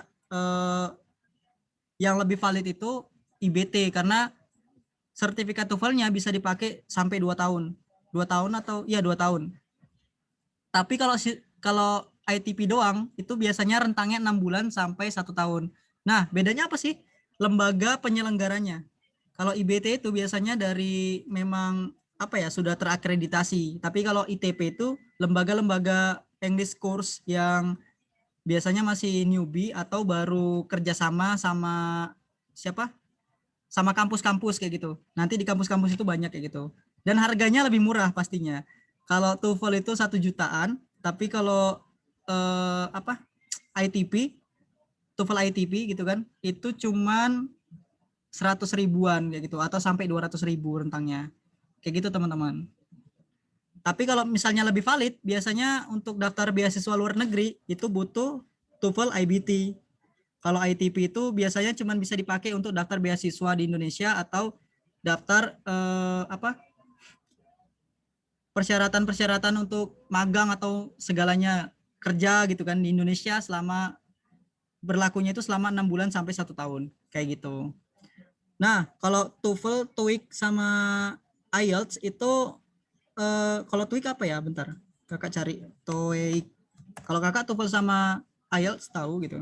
yang lebih valid itu IBT karena sertifikat TOEFL-nya bisa dipakai sampai 2 tahun. 2 tahun atau ya 2 tahun. Tapi kalau ITP doang itu biasanya rentangnya 6 bulan sampai 1 tahun. Nah, bedanya apa sih? Lembaga penyelenggaranya. Kalau IBT itu biasanya dari memang apa ya sudah terakreditasi. Tapi kalau ITP itu lembaga-lembaga English course yang biasanya masih newbie atau baru kerjasama sama siapa? Sama kampus-kampus kayak gitu. Nanti di kampus-kampus itu banyak kayak gitu. Dan harganya lebih murah pastinya. Kalau TOEFL itu 1 jutaan, tapi kalau apa ITP, TOEFL ITP gitu kan, itu cuman 100 ribuan kayak gitu atau sampai 200 ribu rentangnya. Kayak gitu teman-teman. Tapi kalau misalnya lebih valid, biasanya untuk daftar beasiswa luar negeri itu butuh TOEFL IBT. Kalau ITP itu biasanya cuma bisa dipakai untuk daftar beasiswa di Indonesia atau daftar apa persyaratan-persyaratan untuk magang atau segalanya kerja gitu kan di Indonesia selama berlakunya itu selama 6 bulan sampai 1 tahun kayak gitu. Nah, kalau TOEFL, TOEIC sama IELTS itu kalau TOEIC apa ya? Bentar. Kakak cari TOEIC. Kalau kakak TOEFL sama IELTS tahu gitu.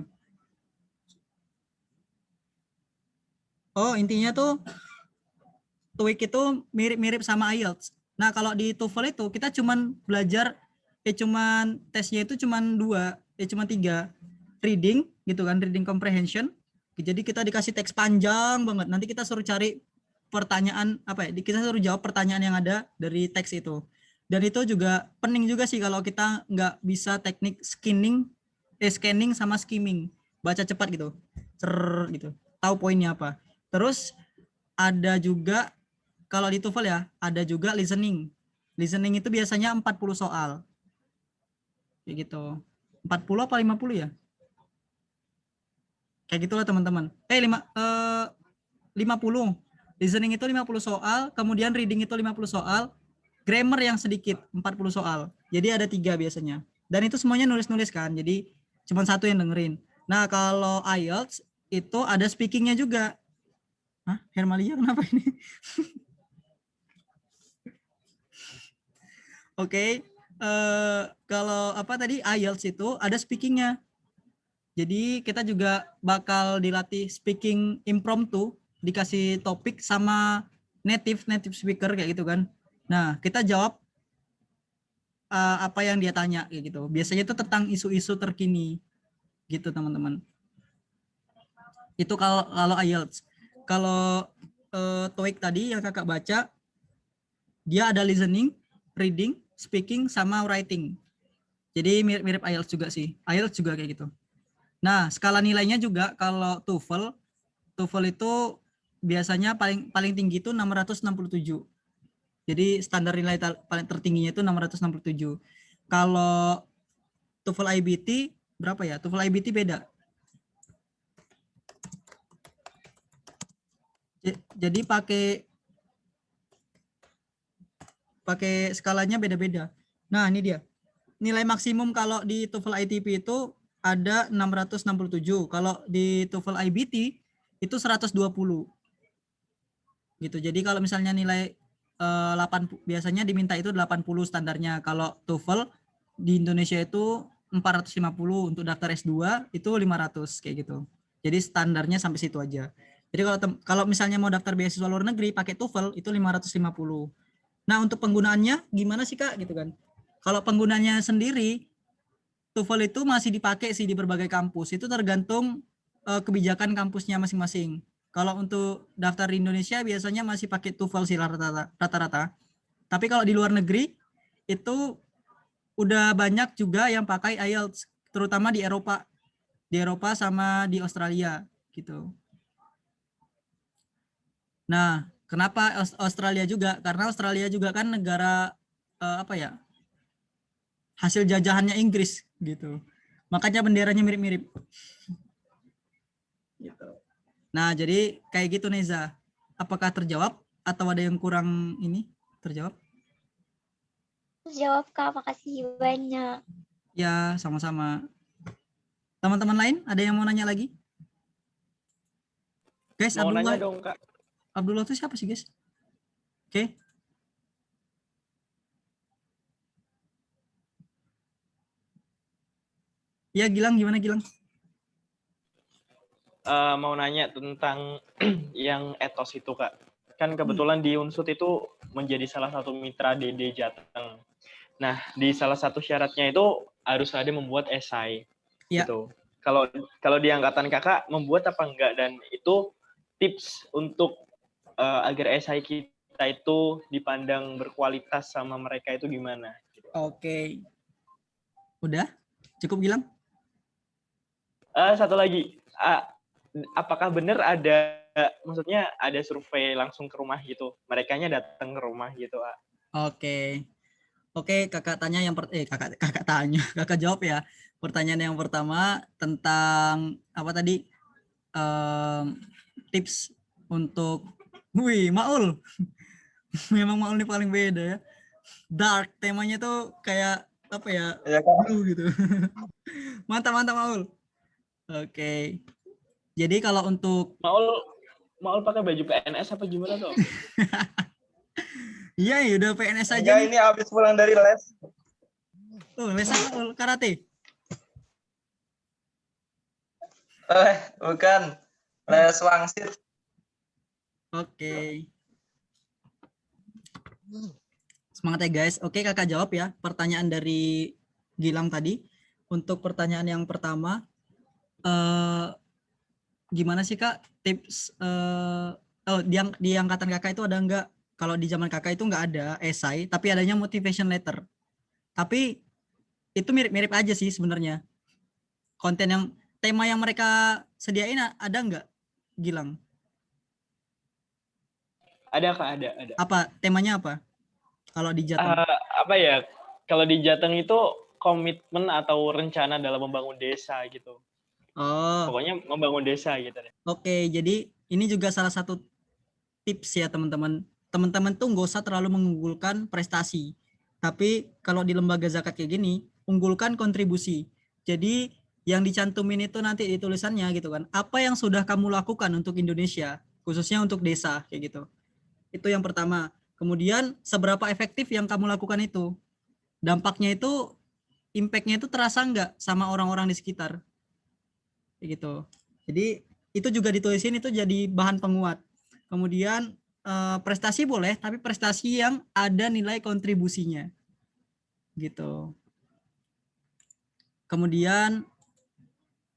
Oh, intinya tuh TOEIC itu mirip-mirip sama IELTS. Nah, kalau di TOEFL itu kita cuman belajar cuman tesnya itu cuman 2, cuman 3. Reading gitu kan, reading comprehension. Jadi kita dikasih teks panjang banget. Nanti kita suruh cari pertanyaan apa ya? Kita suruh jawab pertanyaan yang ada dari teks itu. Dan itu juga pening juga sih kalau kita nggak bisa teknik scanning sama skimming. Baca cepat gitu. Gitu. Tahu poinnya apa. Terus ada juga kalau di TOEFL ya, ada juga listening. Listening itu biasanya 40 soal. Kayak gitu. 40 apa 50 ya? Kayak gitulah teman-teman. 50. Listening itu 50 soal, kemudian reading itu 50 soal, grammar yang sedikit 40 soal. Jadi ada 3 biasanya. Dan itu semuanya nulis-nulis kan. Jadi cuma satu yang dengerin. Nah, kalau IELTS itu ada speakingnya juga. Hah, Hermalia kenapa ini? Oke, kalau apa tadi IELTS itu ada speakingnya. Jadi kita juga bakal dilatih speaking impromptu, dikasih topik sama native speaker kayak gitu kan. Nah, kita jawab apa yang dia tanya kayak gitu. Biasanya itu tentang isu-isu terkini gitu teman-teman. Itu kalau IELTS. Kalau TOEIC tadi yang kakak baca, dia ada listening, reading, speaking, sama writing. Jadi mirip-mirip IELTS juga sih. IELTS juga kayak gitu. Nah, skala nilainya juga kalau TOEFL itu biasanya paling tinggi itu 667. Jadi standar nilai paling tertingginya itu 667. Kalau TOEFL IBT berapa ya? TOEFL IBT beda. Jadi pakai skalanya beda-beda. Nah, ini dia. Nilai maksimum kalau di TOEFL ITP itu ada 667. Kalau di TOEFL IBT itu 120. Gitu. Jadi kalau misalnya nilai 80 biasanya diminta itu 80 standarnya. Kalau TOEFL di Indonesia itu 450, untuk daftar S2 itu 500 kayak gitu. Jadi standarnya sampai situ aja. Jadi kalau misalnya mau daftar beasiswa luar negeri pakai TOEFL itu 550. Nah, untuk penggunaannya gimana sih Kak gitu kan? Kalau penggunanya sendiri TOEFL itu masih dipakai sih di berbagai kampus. Itu tergantung kebijakan kampusnya masing-masing. Kalau untuk daftar di Indonesia biasanya masih pakai TOEFL sih rata-rata. Tapi kalau di luar negeri itu udah banyak juga yang pakai IELTS, terutama di Eropa. Di Eropa sama di Australia gitu. Nah, kenapa Australia juga? Karena Australia juga kan negara apa ya? hasil jajahannya Inggris gitu. Makanya benderanya mirip-mirip. Gitu. Nah, jadi kayak gitu Neza. Apakah terjawab atau ada yang kurang ini terjawab? Jawab Kak, makasih banyak. Ya, sama-sama. Teman-teman lain ada yang mau nanya lagi? Guys, Mau nanya Abdullah, dong Kak. Abdullah itu siapa sih guys? Oke. Ya, Gilang, gimana Gilang? Mau nanya tentang yang etos itu Kak. Kan kebetulan di Unsut itu menjadi salah satu mitra DD Jateng. Nah, di salah satu syaratnya itu harus ada membuat esai. Ya. Gitu. Kalau di angkatan Kakak membuat apa enggak, dan itu tips untuk agar esai kita itu dipandang berkualitas sama mereka itu gimana? Oke. Udah? Cukup Gilang? Satu lagi, apakah benar ada, maksudnya ada survei langsung ke rumah gitu, merekanya datang ke rumah gitu? Oke. Oke, kakak tanya yang kakak tanya, kakak jawab ya. Pertanyaan yang pertama tentang apa tadi? Tips untuk, Maul. Memang Maul ini paling beda ya. Dark, temanya tuh kayak apa ya? Blue gitu. Mantap Maul. Oke. Jadi kalau untuk Maul pakai baju PNS apa gimana tuh? iya ya udah PNS aja Enggak, nih. ini habis pulang dari les. Oh, les apa? Karate. Bukan. Les wangsit. Oke. Semangat ya guys. Oke, kakak jawab ya pertanyaan dari Gilang tadi. Untuk pertanyaan yang pertama, gimana sih kak tips di angkatan kakak itu ada enggak? Kalau di zaman kakak itu enggak ada esai, tapi adanya motivation letter. Tapi itu mirip-mirip aja sih sebenarnya. Konten yang tema yang mereka sediain ada enggak, Gilang? Ada Kak, ada. Apa temanya apa? Kalau di Jateng? Apa ya? Kalau di Jateng itu komitmen atau rencana dalam membangun desa gitu. Oh. Pokoknya membangun desa gitu deh. Oke, jadi ini juga salah satu tips ya teman-teman. Teman-teman tuh nggak usah terlalu mengunggulkan prestasi. Tapi kalau di lembaga zakat kayak gini, unggulkan kontribusi. Jadi yang dicantumin itu nanti di tulisannya gitu kan. Apa yang sudah kamu lakukan untuk Indonesia, khususnya untuk desa kayak gitu. Itu yang pertama. Kemudian seberapa efektif yang kamu lakukan itu. Dampaknya itu, impact-nya itu terasa nggak sama orang-orang di sekitar. Kayak gitu. Jadi itu juga ditulisin, itu jadi bahan penguat. Kemudian prestasi boleh, tapi prestasi yang ada nilai kontribusinya. Gitu. Kemudian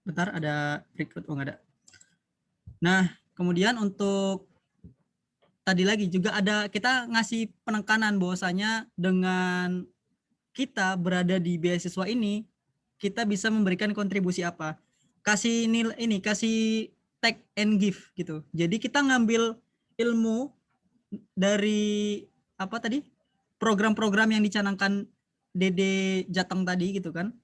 bentar, ada berikut, nggak ada. Nah, kemudian untuk tadi lagi juga ada, kita ngasih penekanan bahwasanya dengan kita berada di beasiswa ini, kita bisa memberikan kontribusi apa. Kasih nilai ini, kasih take and give gitu. Jadi kita ngambil ilmu dari apa tadi? Program-program yang dicanangkan Dede Jateng tadi gitu kan.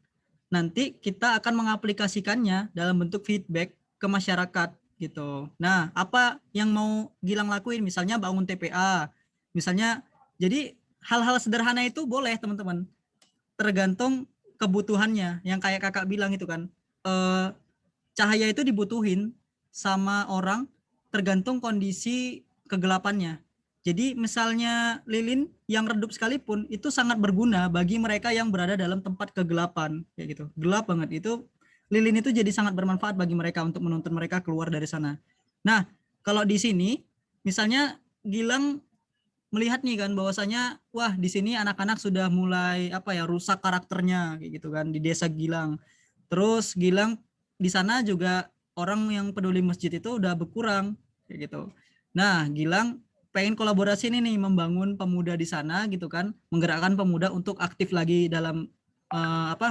Nanti kita akan mengaplikasikannya dalam bentuk feedback ke masyarakat gitu. Nah, apa yang mau Gilang lakuin? Misalnya bangun TPA. Misalnya, jadi hal-hal sederhana itu boleh teman-teman. Tergantung kebutuhannya. Yang kayak kakak bilang itu kan. Cahaya itu dibutuhin sama orang tergantung kondisi kegelapannya. Jadi misalnya lilin yang redup sekalipun itu sangat berguna bagi mereka yang berada dalam tempat kegelapan kayak gitu. Gelap banget itu, lilin itu jadi sangat bermanfaat bagi mereka untuk menuntun mereka keluar dari sana. Nah, kalau di sini misalnya Gilang melihat nih kan bahwasanya wah di sini anak-anak sudah mulai apa ya, rusak karakternya kayak gitu kan di desa Gilang. Terus Gilang di sana juga orang yang peduli masjid itu udah berkurang kayak gitu. Nah, Gilang pengen kolaborasi nih membangun pemuda di sana gitu kan, menggerakkan pemuda untuk aktif lagi dalam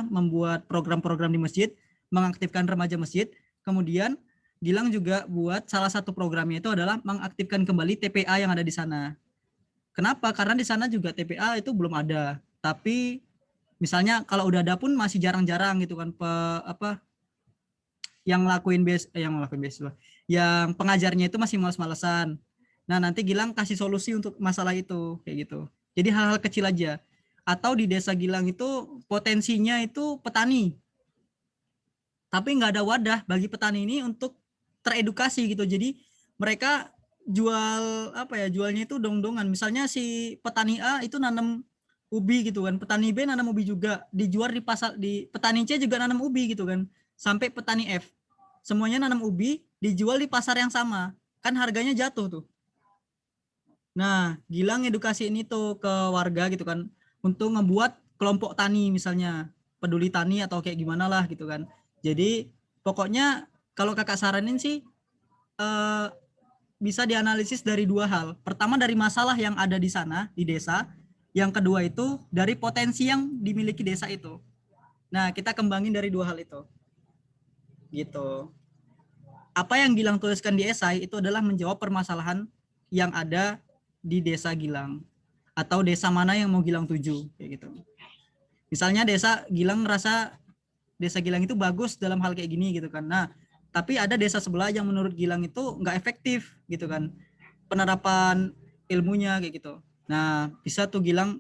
membuat program-program di masjid, mengaktifkan remaja masjid. Kemudian Gilang juga buat salah satu programnya itu adalah mengaktifkan kembali TPA yang ada di sana. Kenapa? Karena di sana juga TPA itu belum ada, tapi Misalnya kalau udah ada pun masih jarang-jarang gitu kan yang ngelakuin beasiswa, yang pengajarnya itu masih malas-malesan. Nah, nanti Gilang kasih solusi untuk masalah itu kayak gitu. Jadi hal-hal kecil aja. Atau di desa Gilang itu potensinya itu petani. Tapi nggak ada wadah bagi petani ini untuk teredukasi gitu. Jadi mereka jualnya itu dong-dongan. Misalnya si petani A itu nanam ubi gitu kan, petani B nanam ubi juga, dijual di pasar, di petani C juga nanam ubi gitu kan, sampai petani F semuanya nanam ubi, dijual di pasar yang sama, kan harganya jatuh tuh. Nah, Gilang edukasi ini tuh ke warga gitu kan, untuk ngebuat kelompok tani misalnya, peduli tani atau kayak gimana lah gitu kan. Jadi pokoknya kalau kakak saranin sih bisa dianalisis dari dua hal. Pertama dari masalah yang ada di sana, di desa. Yang kedua itu dari potensi yang dimiliki desa itu. Nah, kita kembangin dari dua hal itu. Gitu. Apa yang Gilang tuliskan di esai itu adalah menjawab permasalahan yang ada di desa Gilang. Atau desa mana yang mau Gilang tuju. Kayak gitu. Misalnya desa Gilang ngerasa desa Gilang itu bagus dalam hal kayak gini gitu kan. Nah, tapi ada desa sebelah yang menurut Gilang itu nggak efektif gitu kan penerapan ilmunya kayak gitu. Nah, bisa tuh Gilang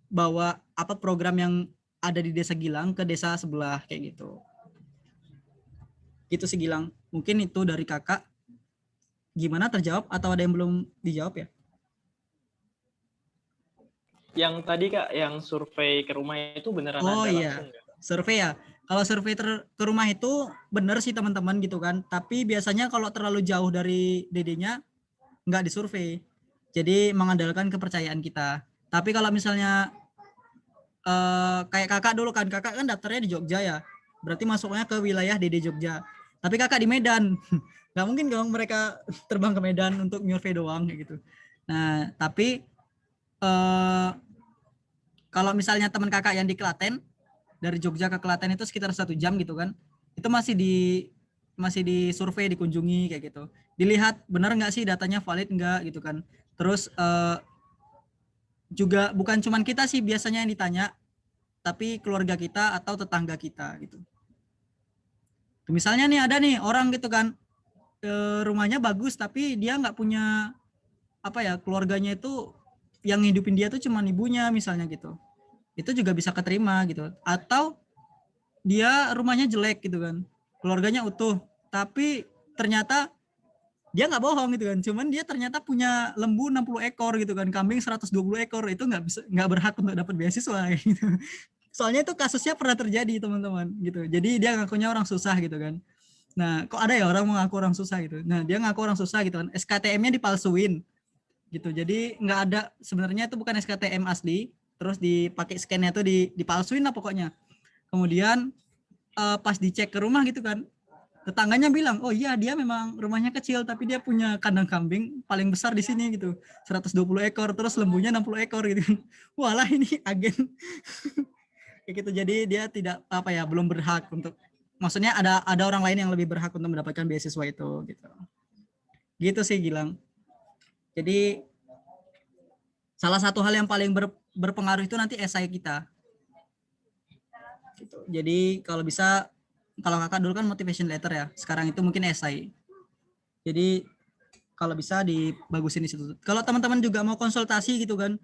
bawa apa program yang ada di desa Gilang ke desa sebelah kayak gitu. Gitu sih Gilang. Mungkin itu dari kakak. Gimana, terjawab atau ada yang belum dijawab ya? Yang tadi Kak, yang survei ke rumah itu beneran Oh ada iya, langsung nggak? survei ya. Kalau survei ke rumah itu bener sih teman-teman gitu kan. Tapi biasanya kalau terlalu jauh dari DD-nya nggak disurvei. Jadi mengandalkan kepercayaan kita. Tapi kalau misalnya kayak kakak dulu kan, kakak kan daftarnya di Jogja ya. Berarti masuknya ke wilayah DD Jogja. Tapi kakak di Medan. Nggak mungkin dong mereka terbang ke Medan untuk nyurvei doang kayak gitu. Nah, tapi kalau misalnya teman kakak yang di Klaten, dari Jogja ke Klaten itu sekitar 1 jam gitu kan, itu masih di survei, dikunjungi kayak gitu, dilihat benar nggak sih datanya valid nggak gitu kan. Terus juga bukan cuman kita sih biasanya yang ditanya, tapi keluarga kita atau tetangga kita gitu. Misalnya nih ada nih orang gitu kan, rumahnya bagus tapi dia nggak punya keluarganya itu yang hidupin dia tuh cuma ibunya misalnya gitu, itu juga bisa keterima gitu. Atau dia rumahnya jelek gitu kan, keluarganya utuh tapi ternyata dia nggak bohong gitu kan, cuman dia ternyata punya lembu 60 ekor gitu kan, kambing 120 ekor, itu nggak berhak untuk dapat beasiswa gitu. Soalnya itu kasusnya pernah terjadi teman-teman gitu. Jadi dia ngakunya orang susah gitu kan. Nah, kok ada ya orang mengaku orang susah gitu. Nah, dia ngaku orang susah gitu kan, SKTM-nya dipalsuin gitu. Jadi nggak ada, sebenarnya itu bukan SKTM asli, terus dipakai scan-nya tuh dipalsuin lah pokoknya. Kemudian pas dicek ke rumah gitu kan, tetangganya bilang, oh iya dia memang rumahnya kecil tapi dia punya kandang kambing paling besar di sini gitu, 120 ekor, terus lembunya 60 ekor gitu. Walah ini agen. Kayak gitu. Jadi dia tidak belum berhak untuk, maksudnya ada orang lain yang lebih berhak untuk mendapatkan beasiswa itu gitu. Gitu sih Gilang. Jadi salah satu hal yang paling berpengaruh itu nanti esai kita. Gitu. Jadi kalau bisa, kalau kakak dulu kan motivation letter ya, sekarang itu mungkin esai. Jadi kalau bisa dibagusin di situ. Kalau teman-teman juga mau konsultasi gitu kan,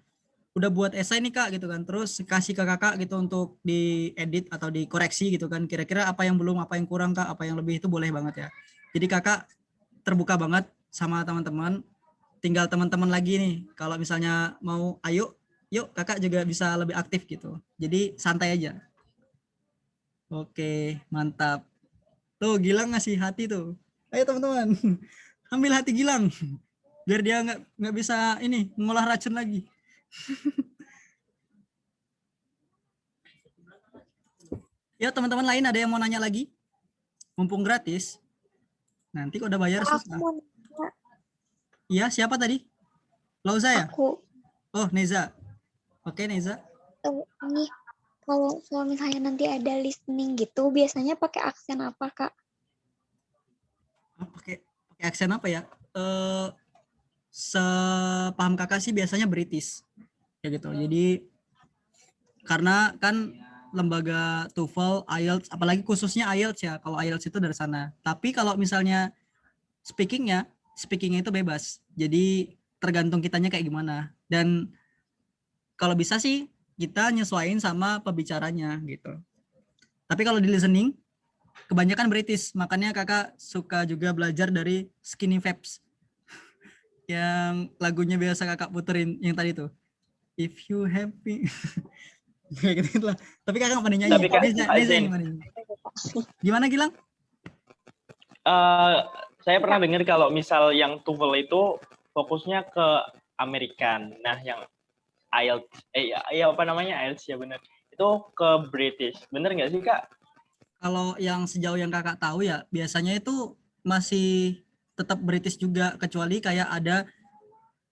udah buat esai nih kak gitu kan, terus kasih ke kakak gitu untuk diedit atau dikoreksi gitu kan, kira-kira apa yang belum, apa yang kurang kak, apa yang lebih, itu boleh banget ya. Jadi kakak terbuka banget sama teman-teman. Tinggal teman-teman lagi nih, kalau misalnya mau ayo, yuk kakak juga bisa lebih aktif gitu. Jadi santai aja. Oke, mantap. Tuh Gilang ngasih hati tuh. Ayo teman-teman, ambil hati Gilang biar dia nggak bisa ini ngolah racun lagi. Ya teman-teman lain ada yang mau nanya lagi? Mumpung gratis. Nanti kalau udah bayar Aku susah. mau nanya, Iya, siapa tadi? Lauza ya? aku Oh, Neza. Oke, Neza. ini kalau misalnya nanti ada listening gitu, biasanya pakai aksen apa kak? Pakai aksen apa ya? Sepaham kakak sih biasanya British. Ya gitu. Jadi karena kan lembaga TOEFL, IELTS, apalagi khususnya IELTS ya. Kalau IELTS itu dari sana. Tapi kalau misalnya speakingnya itu bebas. Jadi tergantung kitanya kayak gimana. Dan kalau bisa sih kita nyesuaiin sama pembicaranya gitu. Tapi kalau di listening kebanyakan British, makanya kakak suka juga belajar dari Skinny Vibes yang lagunya biasa kakak puterin yang tadi tuh. If you happy. Kayak gitu lah. Tapi kakak nggak pernah nyanyi. Tapi Kak, Neza yang gimana? Gimana Gilang? Saya pernah dengar kalau misal yang TOEFL itu fokusnya ke American. Nah, yang IELTS, apa namanya IELTS ya benar. Itu ke British. Bener nggak sih Kak? Kalau yang sejauh yang kakak tahu ya, biasanya itu masih tetap British juga, kecuali kayak ada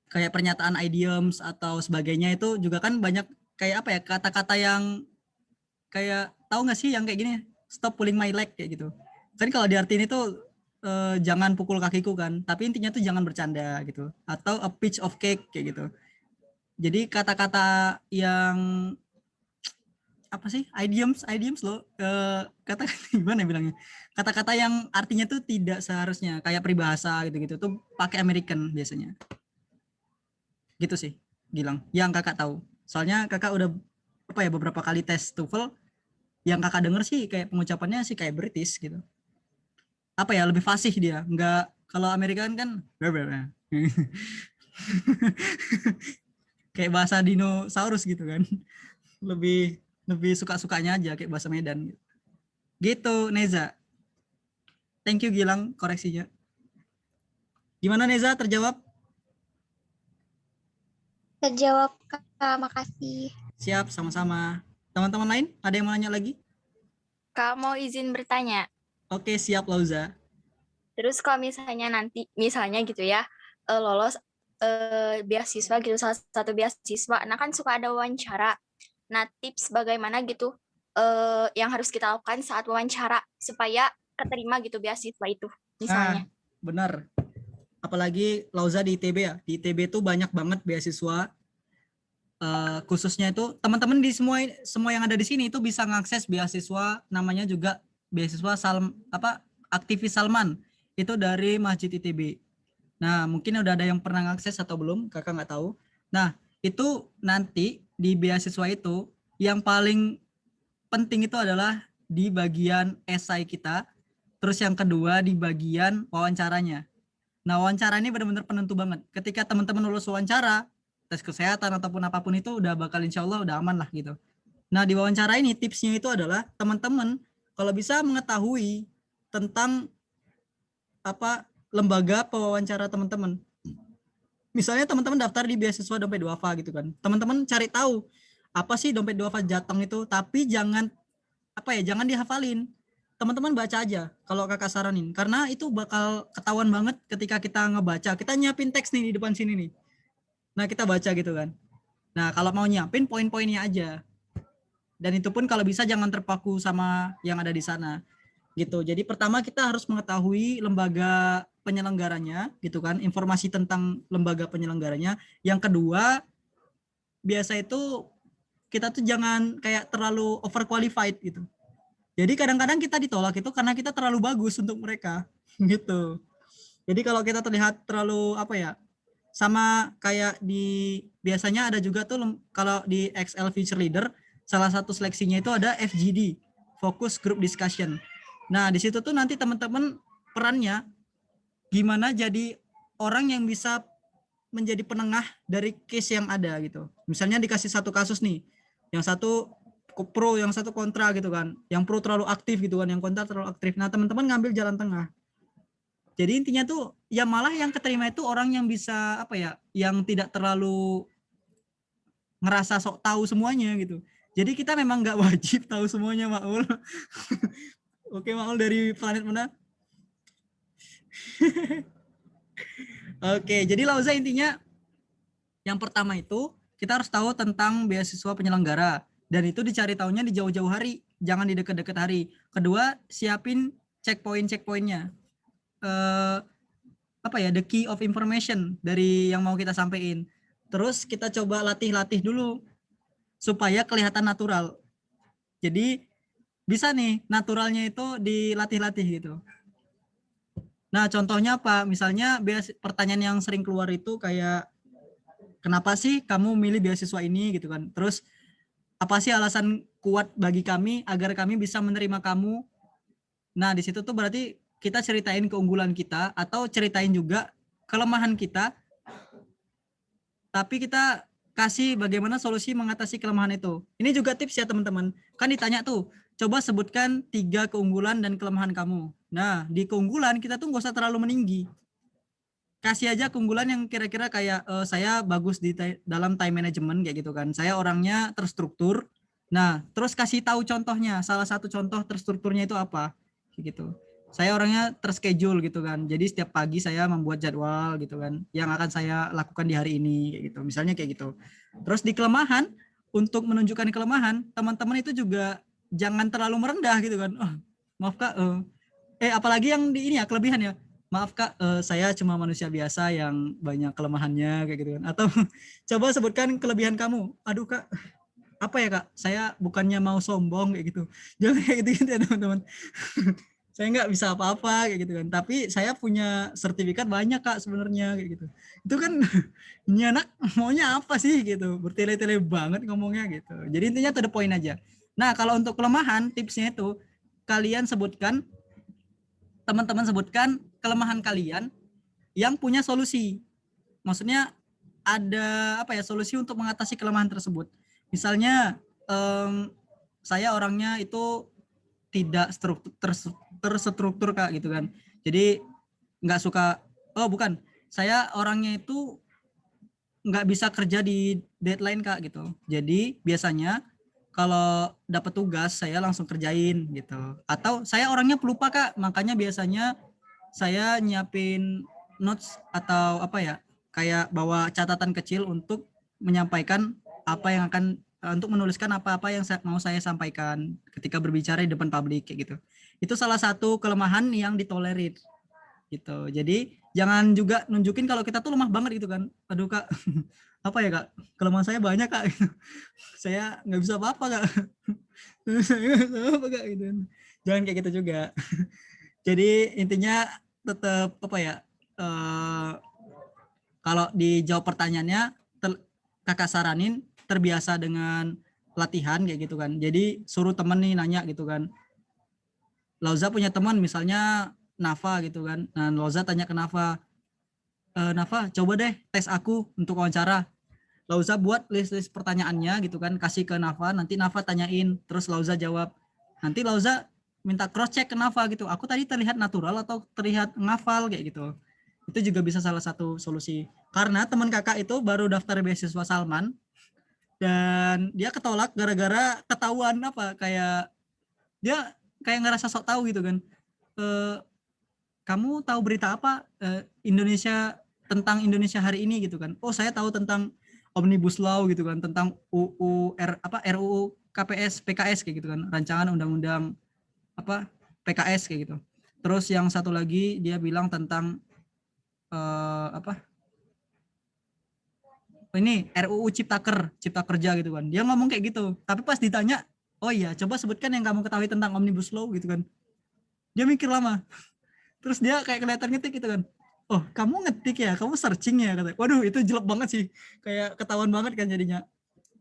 kayak pernyataan idioms atau sebagainya itu juga kan banyak kayak apa ya, kata-kata yang kayak tahu nggak sih yang kayak gini, stop pulling my leg kayak gitu. Kan kalau diartiin itu jangan pukul kakiku kan, tapi intinya tuh jangan bercanda gitu. Atau a piece of cake kayak gitu. Jadi kata-kata yang apa sih idioms loh, kata gimana ya bilangnya, kata-kata yang artinya tuh tidak seharusnya kayak peribahasa gitu-gitu tuh pakai American biasanya gitu sih Gilang yang kakak tahu. Soalnya kakak udah apa ya beberapa kali tes TOEFL, yang kakak denger sih kayak pengucapannya sih kayak British gitu, apa ya lebih fasih dia, nggak kalau American kan kayak bahasa dinosaurus gitu kan. lebih suka-sukanya aja kayak bahasa Medan gitu. Neza, thank you Gilang koreksinya. Gimana Neza, terjawab? Terjawab, Kak. Makasih. Siap, sama-sama. Teman-teman lain ada yang mau nanya lagi? Kak mau izin bertanya. Oke, siap Lauza. Terus kalau misalnya gitu ya, lolos beasiswa gitu, salah satu beasiswa, nah kan suka ada wawancara. Nah, tips bagaimana gitu yang harus kita lakukan saat wawancara supaya keterima gitu beasiswa itu misalnya. Benar. Apalagi Lauza di ITB ya. Di ITB tuh banyak banget beasiswa. Khususnya itu teman-teman di semua yang ada di sini itu bisa mengakses beasiswa, namanya juga beasiswa aktivis Salman. Itu dari Masjid ITB. Nah, mungkin udah ada yang pernah mengakses atau belum, kakak nggak tahu. Nah, itu nanti di beasiswa itu yang paling penting itu adalah di bagian esai kita, terus yang kedua di bagian wawancaranya. Nah, wawancara ini benar-benar penentu banget. Ketika teman-teman lulus wawancara, tes kesehatan ataupun apapun itu udah bakal insya Allah udah aman lah gitu. Nah, di wawancara ini tipsnya itu adalah teman-teman kalau bisa mengetahui tentang lembaga pewawancara teman-teman. Misalnya teman-teman daftar di beasiswa Dompet Duafa gitu kan. Teman-teman cari tahu apa sih Dompet Duafa Jateng itu, tapi jangan dihafalin. Teman-teman baca aja kalau kakak saranin, karena itu bakal ketahuan banget ketika kita ngebaca. Kita nyiapin teks nih di depan sini nih. Nah, kita baca gitu kan. Nah, kalau mau nyiapin poin-poinnya aja. Dan itu pun kalau bisa jangan terpaku sama yang ada di sana. Gitu. Jadi pertama kita harus mengetahui lembaga penyelenggaranya gitu kan, informasi tentang lembaga penyelenggaranya. Yang kedua, biasa itu kita tuh jangan kayak terlalu overqualified gitu. Jadi kadang-kadang kita ditolak itu karena kita terlalu bagus untuk mereka gitu. Jadi kalau kita terlihat terlalu sama kayak biasanya ada juga tuh kalau di XL Future Leader, salah satu seleksinya itu ada FGD, Focus Group Discussion. Nah, di situ tuh nanti teman-teman perannya gimana jadi orang yang bisa menjadi penengah dari case yang ada gitu. Misalnya dikasih satu kasus nih, yang satu pro, yang satu kontra gitu kan. Yang pro terlalu aktif gitu kan, yang kontra terlalu aktif. Nah, teman-teman ngambil jalan tengah. Jadi intinya tuh ya malah yang keterima itu orang yang bisa yang tidak terlalu ngerasa sok tahu semuanya gitu. Jadi kita memang nggak wajib tahu semuanya, Maul. Oke, Maul dari planet mana? Oke, jadi Lauza intinya yang pertama itu kita harus tahu tentang beasiswa penyelenggara, dan itu dicari tahunya di jauh-jauh hari, jangan di deket-deket hari. Kedua, siapin checkpoint-checkpointnya. The key of information dari yang mau kita sampaikan. Terus kita coba latih-latih dulu supaya kelihatan natural. Jadi bisa nih naturalnya itu dilatih-latih gitu. Nah, contohnya apa? Misalnya pertanyaan yang sering keluar itu kayak kenapa sih kamu milih beasiswa ini gitu kan? Terus apa sih alasan kuat bagi kami agar kami bisa menerima kamu? Nah, di situ tuh berarti kita ceritain keunggulan kita atau ceritain juga kelemahan kita, tapi kita kasih bagaimana solusi mengatasi kelemahan itu. Ini juga tips ya teman-teman. Kan ditanya tuh, coba sebutkan 3 keunggulan dan kelemahan kamu. Nah, di keunggulan kita tuh nggak usah terlalu meninggi. Kasih aja keunggulan yang kira-kira kayak saya bagus di dalam time management kayak gitu kan. Saya orangnya terstruktur. Nah, terus kasih tahu contohnya. Salah satu contoh terstrukturnya itu apa? Kayak gitu. Saya orangnya terschedule gitu kan. Jadi setiap pagi saya membuat jadwal gitu kan yang akan saya lakukan di hari ini kayak gitu. Misalnya kayak gitu. Terus di kelemahan, untuk menunjukkan kelemahan, teman-teman itu juga jangan terlalu merendah gitu kan. Oh, maaf Kak, apalagi yang di ini ya kelebihan ya. Maaf Kak, saya cuma manusia biasa yang banyak kelemahannya kayak gitu kan. Atau coba sebutkan kelebihan kamu. Aduh Kak, apa ya Kak? Saya bukannya mau sombong kayak gitu. Jangan kayak gitu ya teman-teman. Saya nggak bisa apa-apa kayak gitu kan. Tapi saya punya sertifikat banyak Kak sebenarnya kayak gitu. Itu kan ini anak maunya apa sih gitu. Bertele-tele banget ngomongnya gitu. Jadi intinya to the point aja. Nah, kalau untuk kelemahan tipsnya itu kalian sebutkan, teman-teman sebutkan kelemahan kalian yang punya solusi. Maksudnya ada apa ya, solusi untuk mengatasi kelemahan tersebut. Misalnya saya orangnya itu tidak terstruktur Kak gitu kan. Jadi nggak suka, oh bukan, saya orangnya itu nggak bisa kerja di deadline Kak gitu. Jadi biasanya kalau dapat tugas saya langsung kerjain gitu. Atau saya orangnya pelupa Kak, makanya biasanya saya nyiapin notes atau apa ya, kayak bawa catatan kecil untuk menyampaikan apa yang akan untuk menuliskan apa-apa yang mau saya sampaikan ketika berbicara di depan publik kayak gitu. Itu salah satu kelemahan yang ditolerir gitu. Jadi jangan juga nunjukin kalau kita tuh lemah banget gitu kan. Aduh Kak, apa ya Kak? Kelemahan saya banyak Kak. Saya nggak bisa apa-apa Kak. Saya nggak bisa apa Kak gitu. Jangan kayak gitu juga. Jadi intinya tetap apa ya? Kalau dijawab pertanyaannya, kakak saranin terbiasa dengan latihan kayak gitu kan. Jadi suruh temen nih nanya gitu kan. Lauza punya teman misalnya Nafa gitu kan. Nah Lauza tanya ke Nafa, Nafa coba deh tes aku untuk wawancara. Lauza buat list-list pertanyaannya gitu kan, kasih ke Nafa, nanti Nafa tanyain, terus Lauza jawab. Nanti Lauza minta cross check ke Nafa gitu. Aku tadi terlihat natural atau terlihat ngafal kayak gitu. Itu juga bisa salah satu solusi. Karena teman kakak itu baru daftar beasiswa Salman dan dia ketolak gara-gara ketahuan apa, kayak dia kayak ngerasa sok tahu gitu kan. Kamu tahu berita apa Indonesia, tentang Indonesia hari ini gitu kan. Oh, saya tahu tentang Omnibus Law gitu kan, tentang RUU KPS PKS kayak gitu kan, rancangan undang-undang apa PKS kayak gitu. Terus yang satu lagi dia bilang tentang ini RUU Cipta Kerja gitu kan. Dia ngomong kayak gitu. Tapi pas ditanya, oh iya, coba sebutkan yang kamu ketahui tentang Omnibus Law gitu kan. Dia mikir lama. Terus dia kayak kelihatan ngetik gitu kan. Oh, kamu ngetik ya, kamu searching ya kata. Waduh, itu jelek banget sih. Kayak ketahuan banget kan jadinya.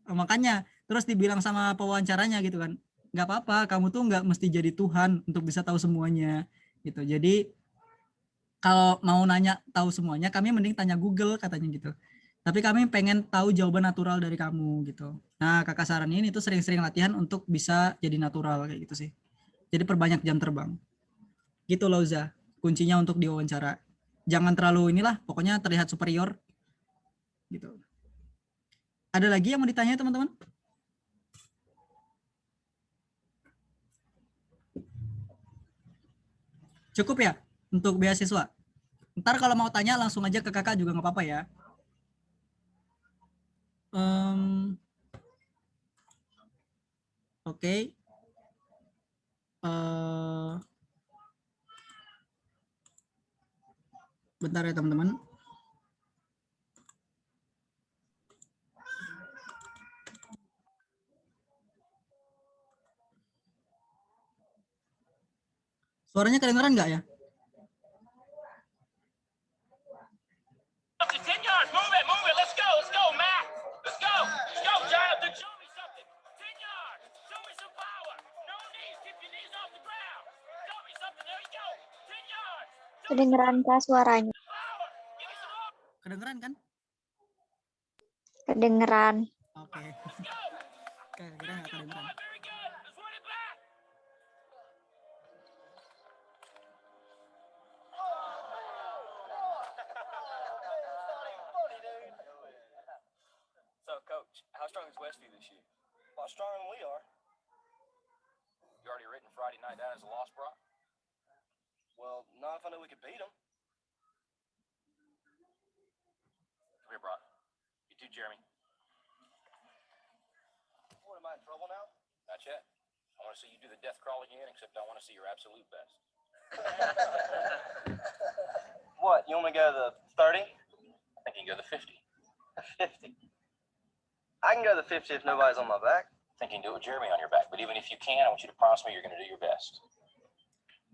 Makanya terus dibilang sama pewawancaranya gitu kan. Nggak apa-apa, kamu tuh nggak mesti jadi Tuhan untuk bisa tahu semuanya gitu. Jadi kalau mau nanya tahu semuanya, kami mending tanya Google katanya gitu. Tapi kami pengen tahu jawaban natural dari kamu gitu. Nah, kakak saranin itu sering-sering latihan untuk bisa jadi natural kayak gitu sih. Jadi perbanyak jam terbang. Gitu Lauza, kuncinya untuk diwawancara. Jangan terlalu inilah, pokoknya terlihat superior gitu. Ada lagi yang mau ditanya teman-teman? Cukup ya untuk beasiswa? Ntar kalau mau tanya langsung aja ke kakak juga nggak apa-apa ya. Oke. Bentar ya teman-teman. Suaranya kedengeran nggak ya? Kedengeran kah suaranya? Kedengeran kan? Kedengeran. Oke. Kira nggak kedengeran. So, Coach, how strong is Westview this year? A lot stronger than we are. You already written Friday night down as a loss, Brock? Well, not if I knew we could beat them. Come here, Brock. You too, Jeremy. What, am I in trouble now? Not yet. I want to see you do the death crawl again, except I want to see your absolute best. What, you want me to go to the 30? I think you can go to the 50. 50. I can go to the 50 if nobody's on my back. I think you can do it with Jeremy on your back. But even if you can, I want you to promise me you're going to do your best.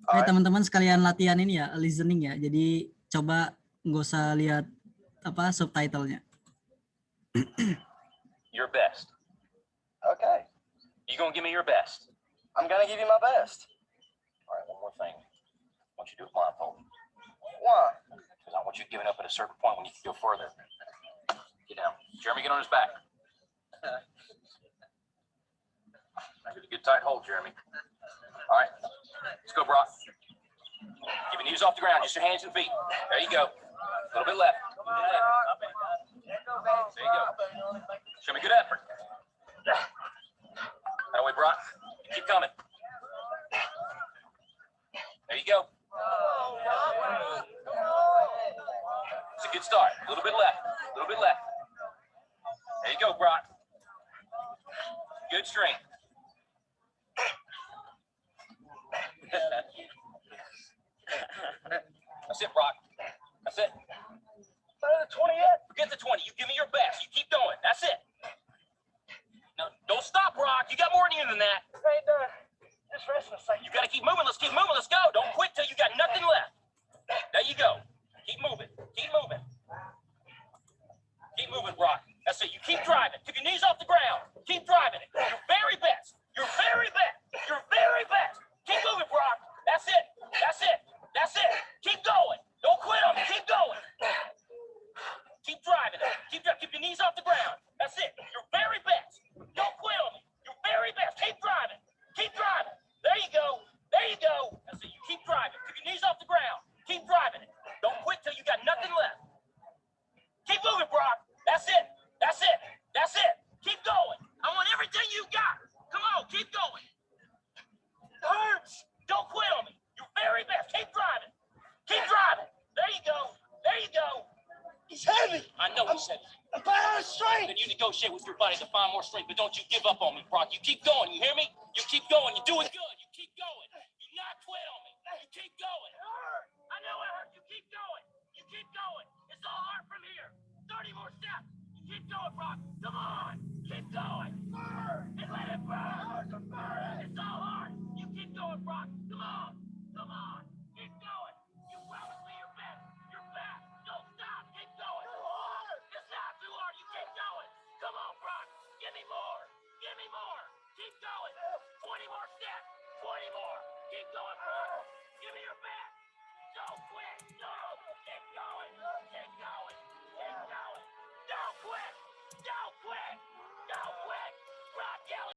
Oke, teman-teman sekalian latihan ini ya, listening ya. Jadi coba nggak usah lihat apa subtitlenya. Your best. Okay. You going to give me your best? I'm going to give you my best. All right, one more thing. I want you to do it blindfolded. Why? Because I want you giving up at a certain point when you can go further. Get down. Jeremy, get on his back. Get a good tight hold, Jeremy. All right, let's go, Brock. Keep your knees off the ground, just your hands and feet. There you go. A little bit left. There you go. Show me good effort. That way, Brock. Keep coming. There you go. It's a good start. A little bit left. A little bit left. There you go, Brock. Good strength. That's it, Brock. That's it. Not to the 20 yet? Forget the 20. You give me your best. You keep going. That's it. No, don't stop, Brock. You got more in you than that. I ain't done. Just resting a second. You got to keep moving. Let's keep moving. Let's go. Don't quit till you got nothing left. There you go. Keep moving. Keep moving. Keep moving, Brock. That's it. You keep driving. Keep your knees off the ground. Keep driving it. Your very best. Your very best. Your very best. Keep moving, Brock. That's it. That's it. That's it. Keep going. Don't quit on me. Keep going. Keep driving it. Keep your knees off the ground. That's it. Your very best. Don't quit on me. Your very best. Keep driving. Keep driving. There you go. There you go. That's it. You keep driving. Keep your knees off the ground. Keep driving it. Don't quit till you got nothing left. Keep moving, Brock. That's it. That's it. That's it. Keep going. I want everything you got. Come on, keep going. It hurts. Don't quit on me. Your very best. Keep driving. Keep driving. There you go. There you go. He's heavy. I know he's heavy. I'm bad out of strength. Then you negotiate with your body to find more strength, but don't you give up on me, Brock. You keep going. You hear me? You keep going. You're doing good. You keep going. You not quit on me. You keep going. It hurt. I know it hurt. You keep going. You keep going. It's all hard from here. 30 more steps. You keep going, Brock. Come on. Keep going. Burn. And let it burn.